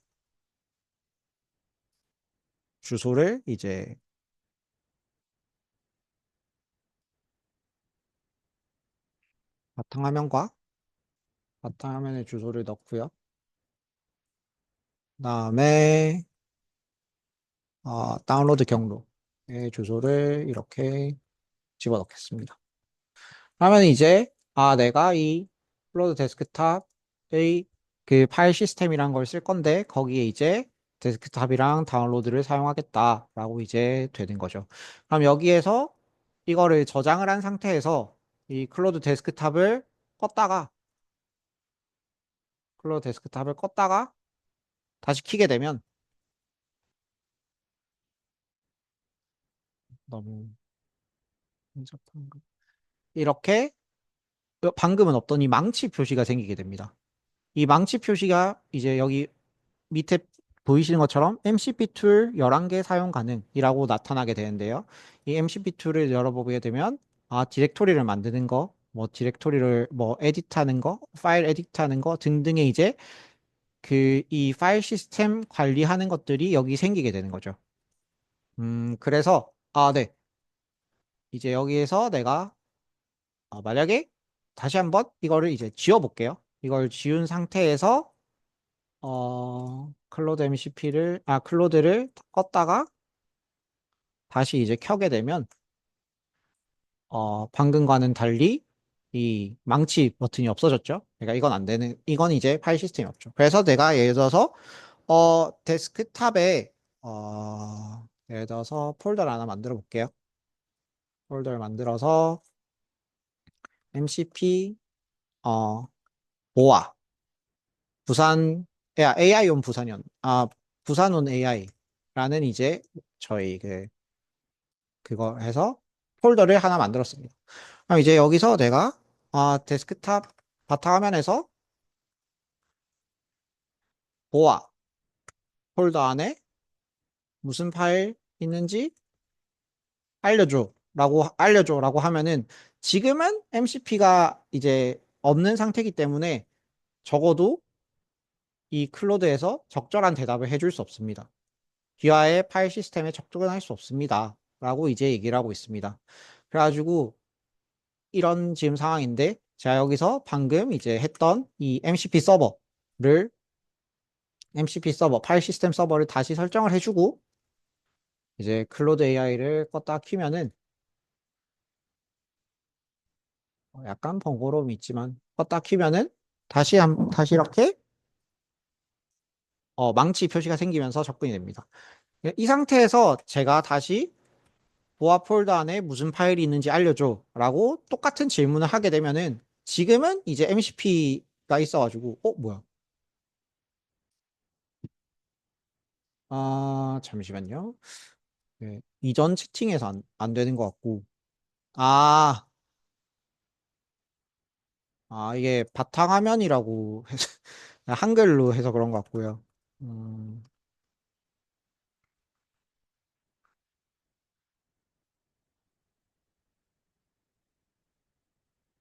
주소를 이제 바탕화면과 바탕화면에 주소를 넣고요. 그다음에 다운로드 경로의 주소를 이렇게 집어넣겠습니다. 그러면 이제 내가 이 클로드 데스크탑의 그 파일 시스템이란 걸 쓸 건데 거기에 이제 데스크탑이랑 다운로드를 사용하겠다라고 이제 되는 거죠. 그럼 여기에서 이거를 저장을 한 상태에서 이 껐다가 클로드 데스크탑을 껐다가 다시 키게 되면 너무 혼잡한 거. 이렇게 방금은 없던 이 망치 표시가 생기게 됩니다. 이 망치 표시가 이제 여기 밑에 보이시는 것처럼 MCP 툴 11개 사용 가능이라고 나타나게 되는데요. 이 MCP 툴을 열어보게 되면 디렉토리를 만드는 거, 뭐 디렉토리를 뭐 에디트하는 거, 파일 에디트하는 거 등등의 이제 그 이 파일 시스템 관리하는 것들이 여기 생기게 되는 거죠. 그래서 네. 이제 여기에서 내가 만약에 다시 한번 이거를 이제 지워 볼게요. 이걸 지운 상태에서 클로드를 껐다가 다시 이제 켜게 되면 방금과는 달리 이 망치 버튼이 없어졌죠. 그러니까 이건 이제 파일 시스템이 없죠. 그래서 내가 예를 들어서 데스크탑에 예를 들어서 폴더를 하나 만들어 볼게요. 폴더를 만들어서 MCP 보아 AI 온 부산 온 AI라는 이제 저희 그거 해서 폴더를 하나 만들었습니다. 그럼 이제 여기서 내가 데스크탑 바탕화면에서 보아 폴더 안에 무슨 파일 있는지 알려줘라고 하면은 지금은 MCP가 이제 없는 상태이기 때문에 적어도 이 클로드에서 적절한 대답을 해줄 수 없습니다. 기아의 파일 시스템에 접근할 수 없습니다. 라고 이제 얘기를 하고 있습니다. 그래가지고 이런 지금 상황인데 제가 여기서 방금 이제 했던 이 MCP 서버 파일 시스템 서버를 다시 설정을 해주고 이제 클로드 AI를 껐다 키면은 약간 번거로움이 있지만 껐다 키면은 다시 이렇게 망치 표시가 생기면서 접근이 됩니다. 이 상태에서 제가 다시 보아 폴더 안에 무슨 파일이 있는지 알려줘 라고 똑같은 질문을 하게 되면은 지금은 이제 MCP가 있어가지고 뭐야 잠시만요. 네, 이전 채팅에서 안 되는 것 같고 아, 이게 바탕화면이라고 해서 한글로 해서 그런 것 같고요. 음,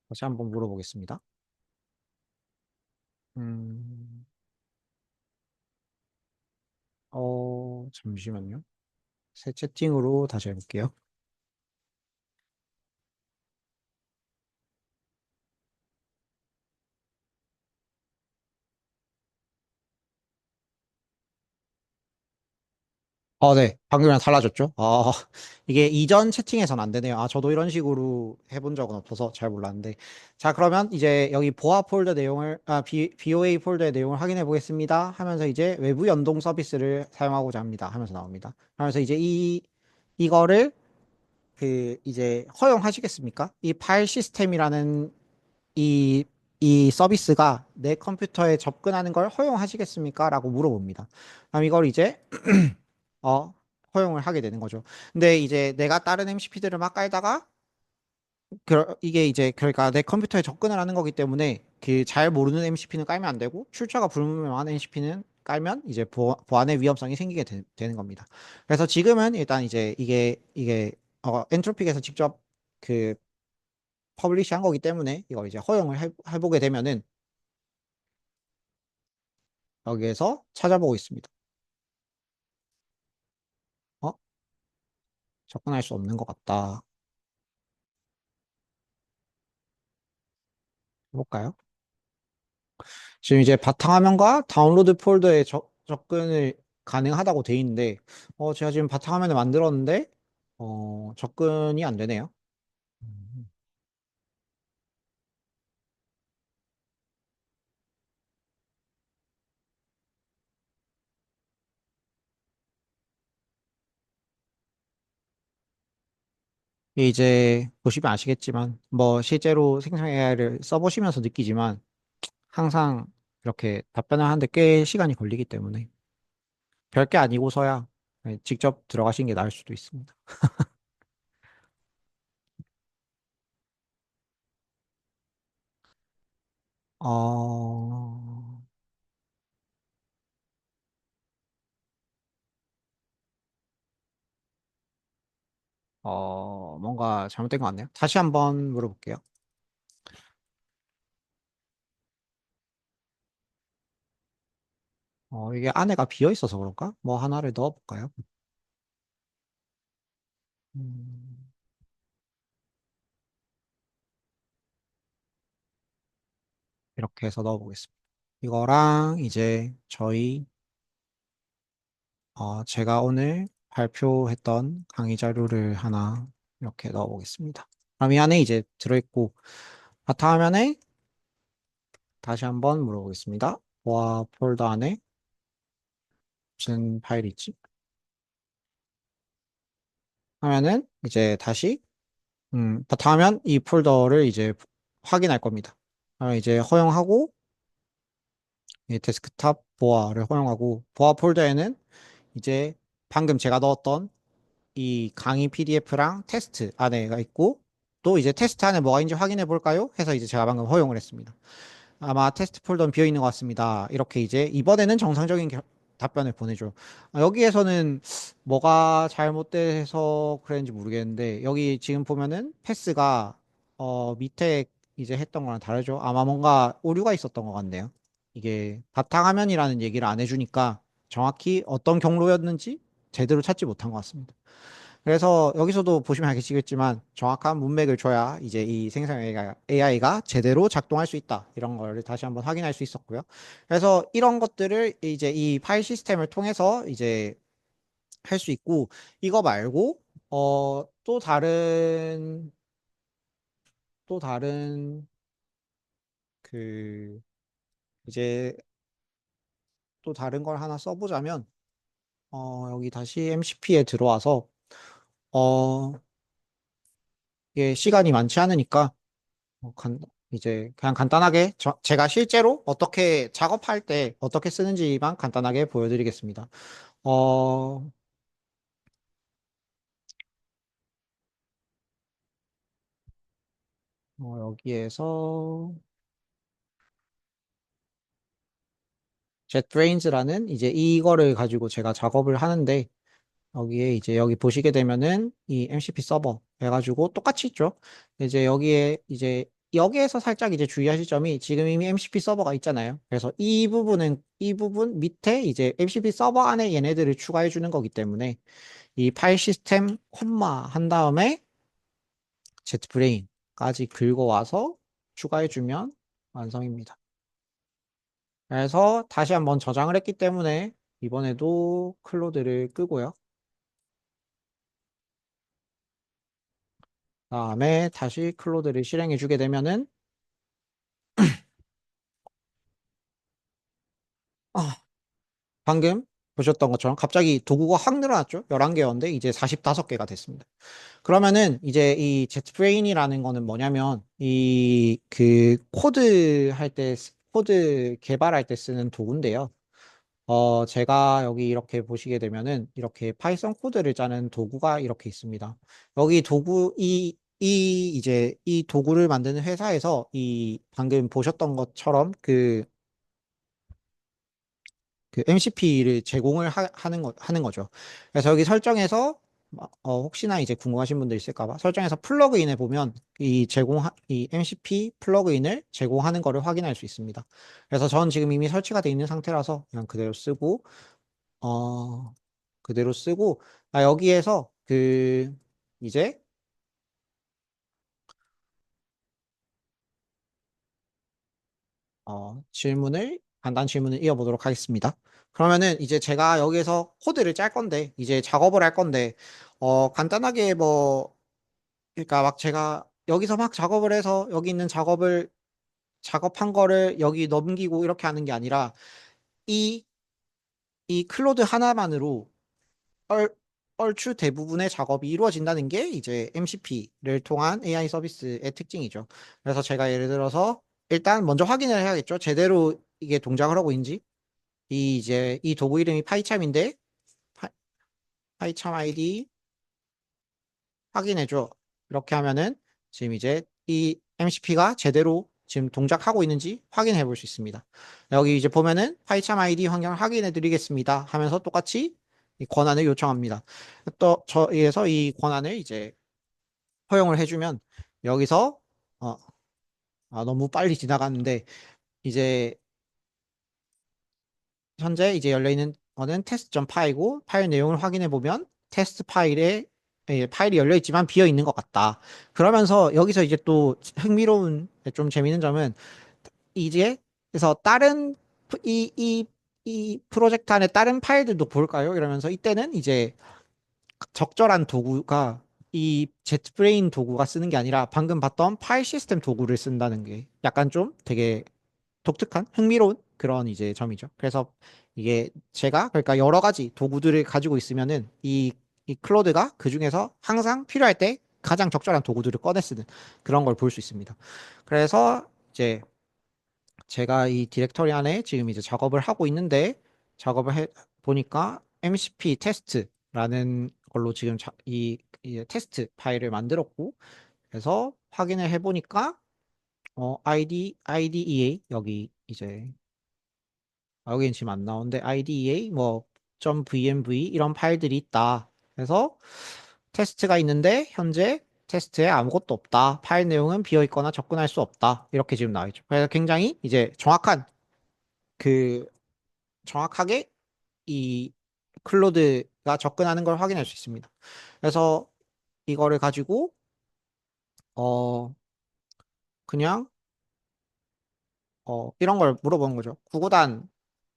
다시 한번 물어보겠습니다. 음, 잠시만요. 새 채팅으로 다시 해볼게요. 네. 방금이랑 달라졌죠? 이게 이전 채팅에선 안 되네요. 저도 이런 식으로 해본 적은 없어서 잘 몰랐는데. 자, 그러면 이제 여기 보아 폴더 내용을, BOA 폴더의 내용을 확인해 보겠습니다. 하면서 이제 외부 연동 서비스를 사용하고자 합니다. 하면서 나옵니다. 하면서 이제 이거를 이제 허용하시겠습니까? 이 파일 시스템이라는 이 이 서비스가 내 컴퓨터에 접근하는 걸 허용하시겠습니까? 라고 물어봅니다. 그럼 이걸 이제 어, 허용을 하게 되는 거죠. 근데 이제 내가 다른 MCP들을 막 깔다가 이게 이제 그러니까 내 컴퓨터에 접근을 하는 거기 때문에 그 잘 모르는 MCP는 깔면 안 되고 출처가 불분명한 MCP는 깔면 이제 보안의 위험성이 생기게 는 겁니다. 그래서 지금은 일단 이제 이게 엔트로픽에서 직접 그 퍼블리시한 거기 때문에 이거 이제 허용을 해보게 되면은 여기에서 찾아보고 있습니다. 어? 접근할 수 없는 것 같다. 해볼까요? 지금 이제 바탕화면과 다운로드 폴더에 접근을 가능하다고 돼 있는데, 제가 지금 바탕화면을 만들었는데, 접근이 안 되네요. 음. 이제 보시면 아시겠지만, 뭐 실제로 생성 AI를 써보시면서 느끼지만, 항상 이렇게 답변을 하는데 꽤 시간이 걸리기 때문에, 별게 아니고서야 직접 들어가시는 게 나을 수도 있습니다. 어, 뭔가 잘못된 것 같네요. 다시 한번 물어볼게요. 이게 안에가 비어 있어서 그런가? 뭐 하나를 넣어볼까요? 음, 이렇게 해서 넣어보겠습니다. 이거랑 이제 제가 오늘 발표했던 강의 자료를 하나 이렇게 넣어보겠습니다. 그럼 이 안에 이제 들어있고, 바탕화면에 다시 한번 물어보겠습니다. 와, 폴더 안에 무슨 파일이 있지? 하면은 이제 다시, 바탕화면 이 폴더를 이제 확인할 겁니다. 그럼 이제 허용하고, 이 데스크탑 보아를 허용하고, 보아 폴더에는 이제 방금 제가 넣었던 이 강의 PDF랑 테스트 안에가 있고, 또 이제 테스트 안에 뭐가 있는지 확인해 볼까요? 해서 이제 제가 방금 허용을 했습니다. 아마 테스트 폴더는 비어 있는 것 같습니다. 이렇게 이제 이번에는 정상적인 답변을 보내줘. 여기에서는 뭐가 잘못돼서 그랬는지 모르겠는데, 여기 지금 보면은 패스가 밑에 이제 했던 거랑 다르죠. 아마 뭔가 오류가 있었던 것 같네요. 이게 바탕화면이라는 얘기를 안 해주니까 정확히 어떤 경로였는지 제대로 찾지 못한 것 같습니다. 그래서 여기서도 보시면 알겠지만 정확한 문맥을 줘야 이제 이 생성 AI가 제대로 작동할 수 있다. 이런 걸 다시 한번 확인할 수 있었고요. 그래서 이런 것들을 이제 이 파일 시스템을 통해서 이제 할 수 있고, 이거 말고 또 다른 그 이제 또 다른 걸 하나 써보자면 여기 다시 MCP에 들어와서 어 이게 시간이 많지 않으니까 이제 그냥 간단하게 제가 실제로 어떻게 작업할 때 어떻게 쓰는지만 간단하게 보여드리겠습니다. 어, 여기에서 JetBrains라는 이제 이거를 가지고 제가 작업을 하는데 여기에 이제 여기 보시게 되면은 이 MCP 서버 해가지고 똑같이 있죠. 이제 여기에서 살짝 이제 주의하실 점이 지금 이미 MCP 서버가 있잖아요. 그래서 이 부분 밑에 이제 MCP 서버 안에 얘네들을 추가해 주는 거기 때문에 이 파일 시스템 콤마 한 다음에 jetbrain까지 긁어와서 추가해 주면 완성입니다. 그래서 다시 한번 저장을 했기 때문에 이번에도 클로드를 끄고요. 다음에 다시 클로드를 실행해 주게 되면은 아, 방금 보셨던 것처럼 갑자기 도구가 확 늘어났죠. 11개였는데 이제 45개가 됐습니다. 그러면은 이제 이 jetbrain이라는 거는 뭐냐면 이 그 코드 할 때, 코드 개발할 때 쓰는 도구인데요. 제가 여기 이렇게 보시게 되면은 이렇게 파이썬 코드를 짜는 도구가 이렇게 있습니다. 여기 도구, 이제 이 도구를 만드는 회사에서 이 방금 보셨던 것처럼 그 MCP를 제공을 하는 거죠. 그래서 여기 설정에서 혹시나 이제 궁금하신 분들 있을까 봐 설정에서 플러그인에 보면 이 MCP 플러그인을 제공하는 거를 확인할 수 있습니다. 그래서 전 지금 이미 설치가 되어 있는 상태라서 그냥 어, 그대로 쓰고, 여기에서 이제, 간단 질문을 이어보도록 하겠습니다. 그러면은 이제 제가 여기에서 코드를 짤 건데, 이제 작업을 할 건데, 간단하게 그러니까 막 제가 여기서 막 작업을 해서 여기 있는 작업한 거를 여기 넘기고 이렇게 하는 게 아니라, 이, 이 클로드 하나만으로 얼, 얼추 대부분의 작업이 이루어진다는 게 이제 MCP를 통한 AI 서비스의 특징이죠. 그래서 제가 예를 들어서 일단 먼저 확인을 해야겠죠. 제대로 이게 동작을 하고 있는지. 이 도구 이름이 파이참인데 파, 파이참 아이디 확인해줘. 이렇게 하면은 지금 이제 이 MCP가 제대로 지금 동작하고 있는지 확인해 볼 수 있습니다. 여기 이제 보면은 파이참 아이디 환경을 확인해 드리겠습니다 하면서 똑같이 이 권한을 요청합니다. 또 저에서 이 권한을 이제 허용을 해주면 여기서 어, 너무 빨리 지나갔는데 이제 현재 이제 열려 있는 거는 테스트.파이고 파일 내용을 확인해 보면 테스트 파일이 열려 있지만 비어 있는 것 같다. 그러면서 여기서 이제 또 흥미로운 좀 재밌는 점은 이제 그래서 다른 이 프로젝트 안에 다른 파일들도 볼까요? 이러면서 이때는 이제 적절한 도구가 이 jetbrain 도구가 쓰는 게 아니라 방금 봤던 파일 시스템 도구를 쓴다는 게 약간 좀 되게 독특한 흥미로운 그런 이제 점이죠. 그래서 이게 제가 그러니까 여러 가지 도구들을 가지고 있으면은 이 클로드가 그 중에서 항상 필요할 때 가장 적절한 도구들을 꺼내 쓰는 그런 걸 볼 수 있습니다. 그래서 이제 제가 이 디렉터리 안에 지금 이제 작업을 하고 있는데 작업을 해 보니까 MCP 테스트라는 걸로 지금 이 테스트 파일을 만들었고 그래서 확인을 해 보니까 IDEA 여기 이제 여기는 지금 안 나오는데 IDEA 뭐 .vmv 이런 파일들이 있다. 그래서 테스트가 있는데 현재 테스트에 아무것도 없다. 파일 내용은 비어 있거나 접근할 수 없다. 이렇게 지금 나와 있죠. 그래서 굉장히 이제 그 정확하게 이 클로드가 접근하는 걸 확인할 수 있습니다. 그래서 이거를 가지고 어 그냥 이런 걸 물어보는 거죠.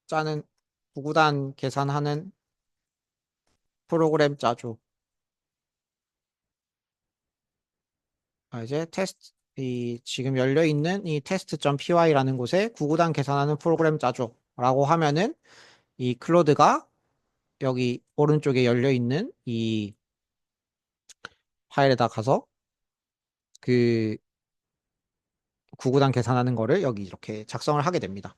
짜는 구구단 계산하는 프로그램 짜줘. 이제 지금 열려 있는 이 test.py라는 곳에 구구단 계산하는 프로그램 짜줘. 라고 하면은 이 클로드가 여기 오른쪽에 열려 있는 이 파일에다 가서 그 구구단 계산하는 거를 여기 이렇게 작성을 하게 됩니다.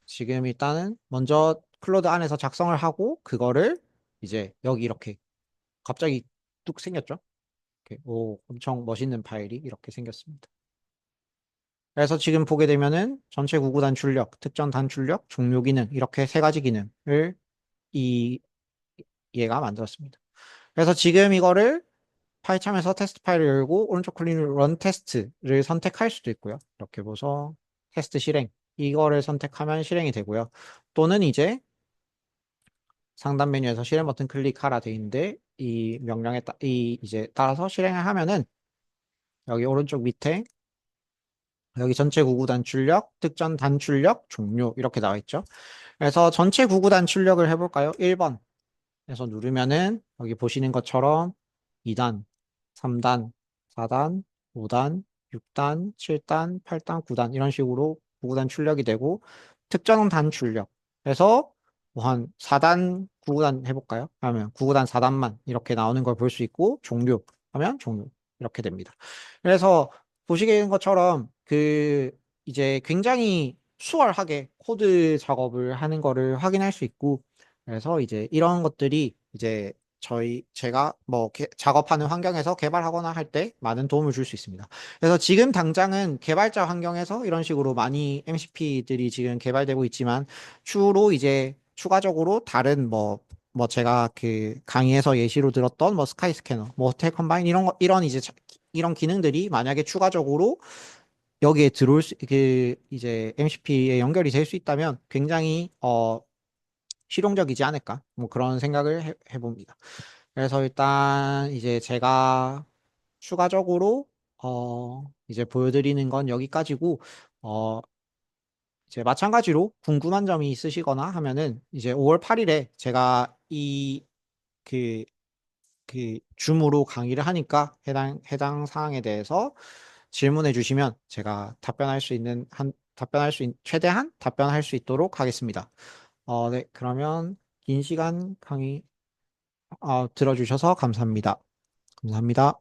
지금 일단은 먼저 클로드 안에서 작성을 하고 그거를 이제 여기 이렇게 갑자기 뚝 생겼죠? 엄청 멋있는 파일이 이렇게 생겼습니다. 그래서 지금 보게 되면은 전체 구구 단출력, 특정 단출력, 종료 기능 이렇게 세 가지 기능을 이 얘가 만들었습니다. 그래서 지금 이거를 파이참에서 테스트 파일을 열고 오른쪽 클릭으로 런 테스트를 선택할 수도 있고요. 이렇게 보서 테스트 실행 이거를 선택하면 실행이 되고요. 또는 이제 상단 메뉴에서 실행 버튼 클릭하라 돼 있는데 이 명령에 이제 따라서 실행을 하면은 여기 오른쪽 밑에 여기 전체 구구 단출력, 특정 단출력, 종료 이렇게 나와 있죠. 그래서 전체 구구 단출력을 해볼까요? 1번에서 누르면은 여기 보시는 것처럼 2단, 3단, 4단, 5단, 6단, 7단, 8단, 9단 이런 식으로 구구 단출력이 되고 특정 단출력. 그래서 뭐 한 4단, 9구단 해볼까요? 하면 9구단 4단만 이렇게 나오는 걸 볼 수 있고, 종료 하면 종료. 이렇게 됩니다. 그래서 보시는 것처럼 이제 굉장히 수월하게 코드 작업을 하는 거를 확인할 수 있고, 그래서 이제 이런 것들이 이제 제가 뭐 작업하는 환경에서 개발하거나 할 때 많은 도움을 줄 수 있습니다. 그래서 지금 당장은 개발자 환경에서 이런 식으로 많이 MCP들이 지금 개발되고 있지만, 추후로 이제 추가적으로 다른 제가 강의에서 예시로 들었던 뭐 스카이 스캐너, 뭐 호텔 컴바인 이런 이제 이런 기능들이 만약에 추가적으로 여기에 들어올 이제 MCP에 연결이 될 수 있다면 굉장히 실용적이지 않을까? 뭐 그런 생각을 해봅니다. 그래서 일단 이제 제가 추가적으로 이제 보여드리는 건 여기까지고, 어 이제 마찬가지로 궁금한 점이 있으시거나 하면은 이제 5월 8일에 제가 그 줌으로 강의를 하니까 해당 사항에 대해서 질문해 주시면 제가 최대한 답변할 수 있도록 하겠습니다. 네, 그러면 긴 시간 강의 들어주셔서 감사합니다. 감사합니다.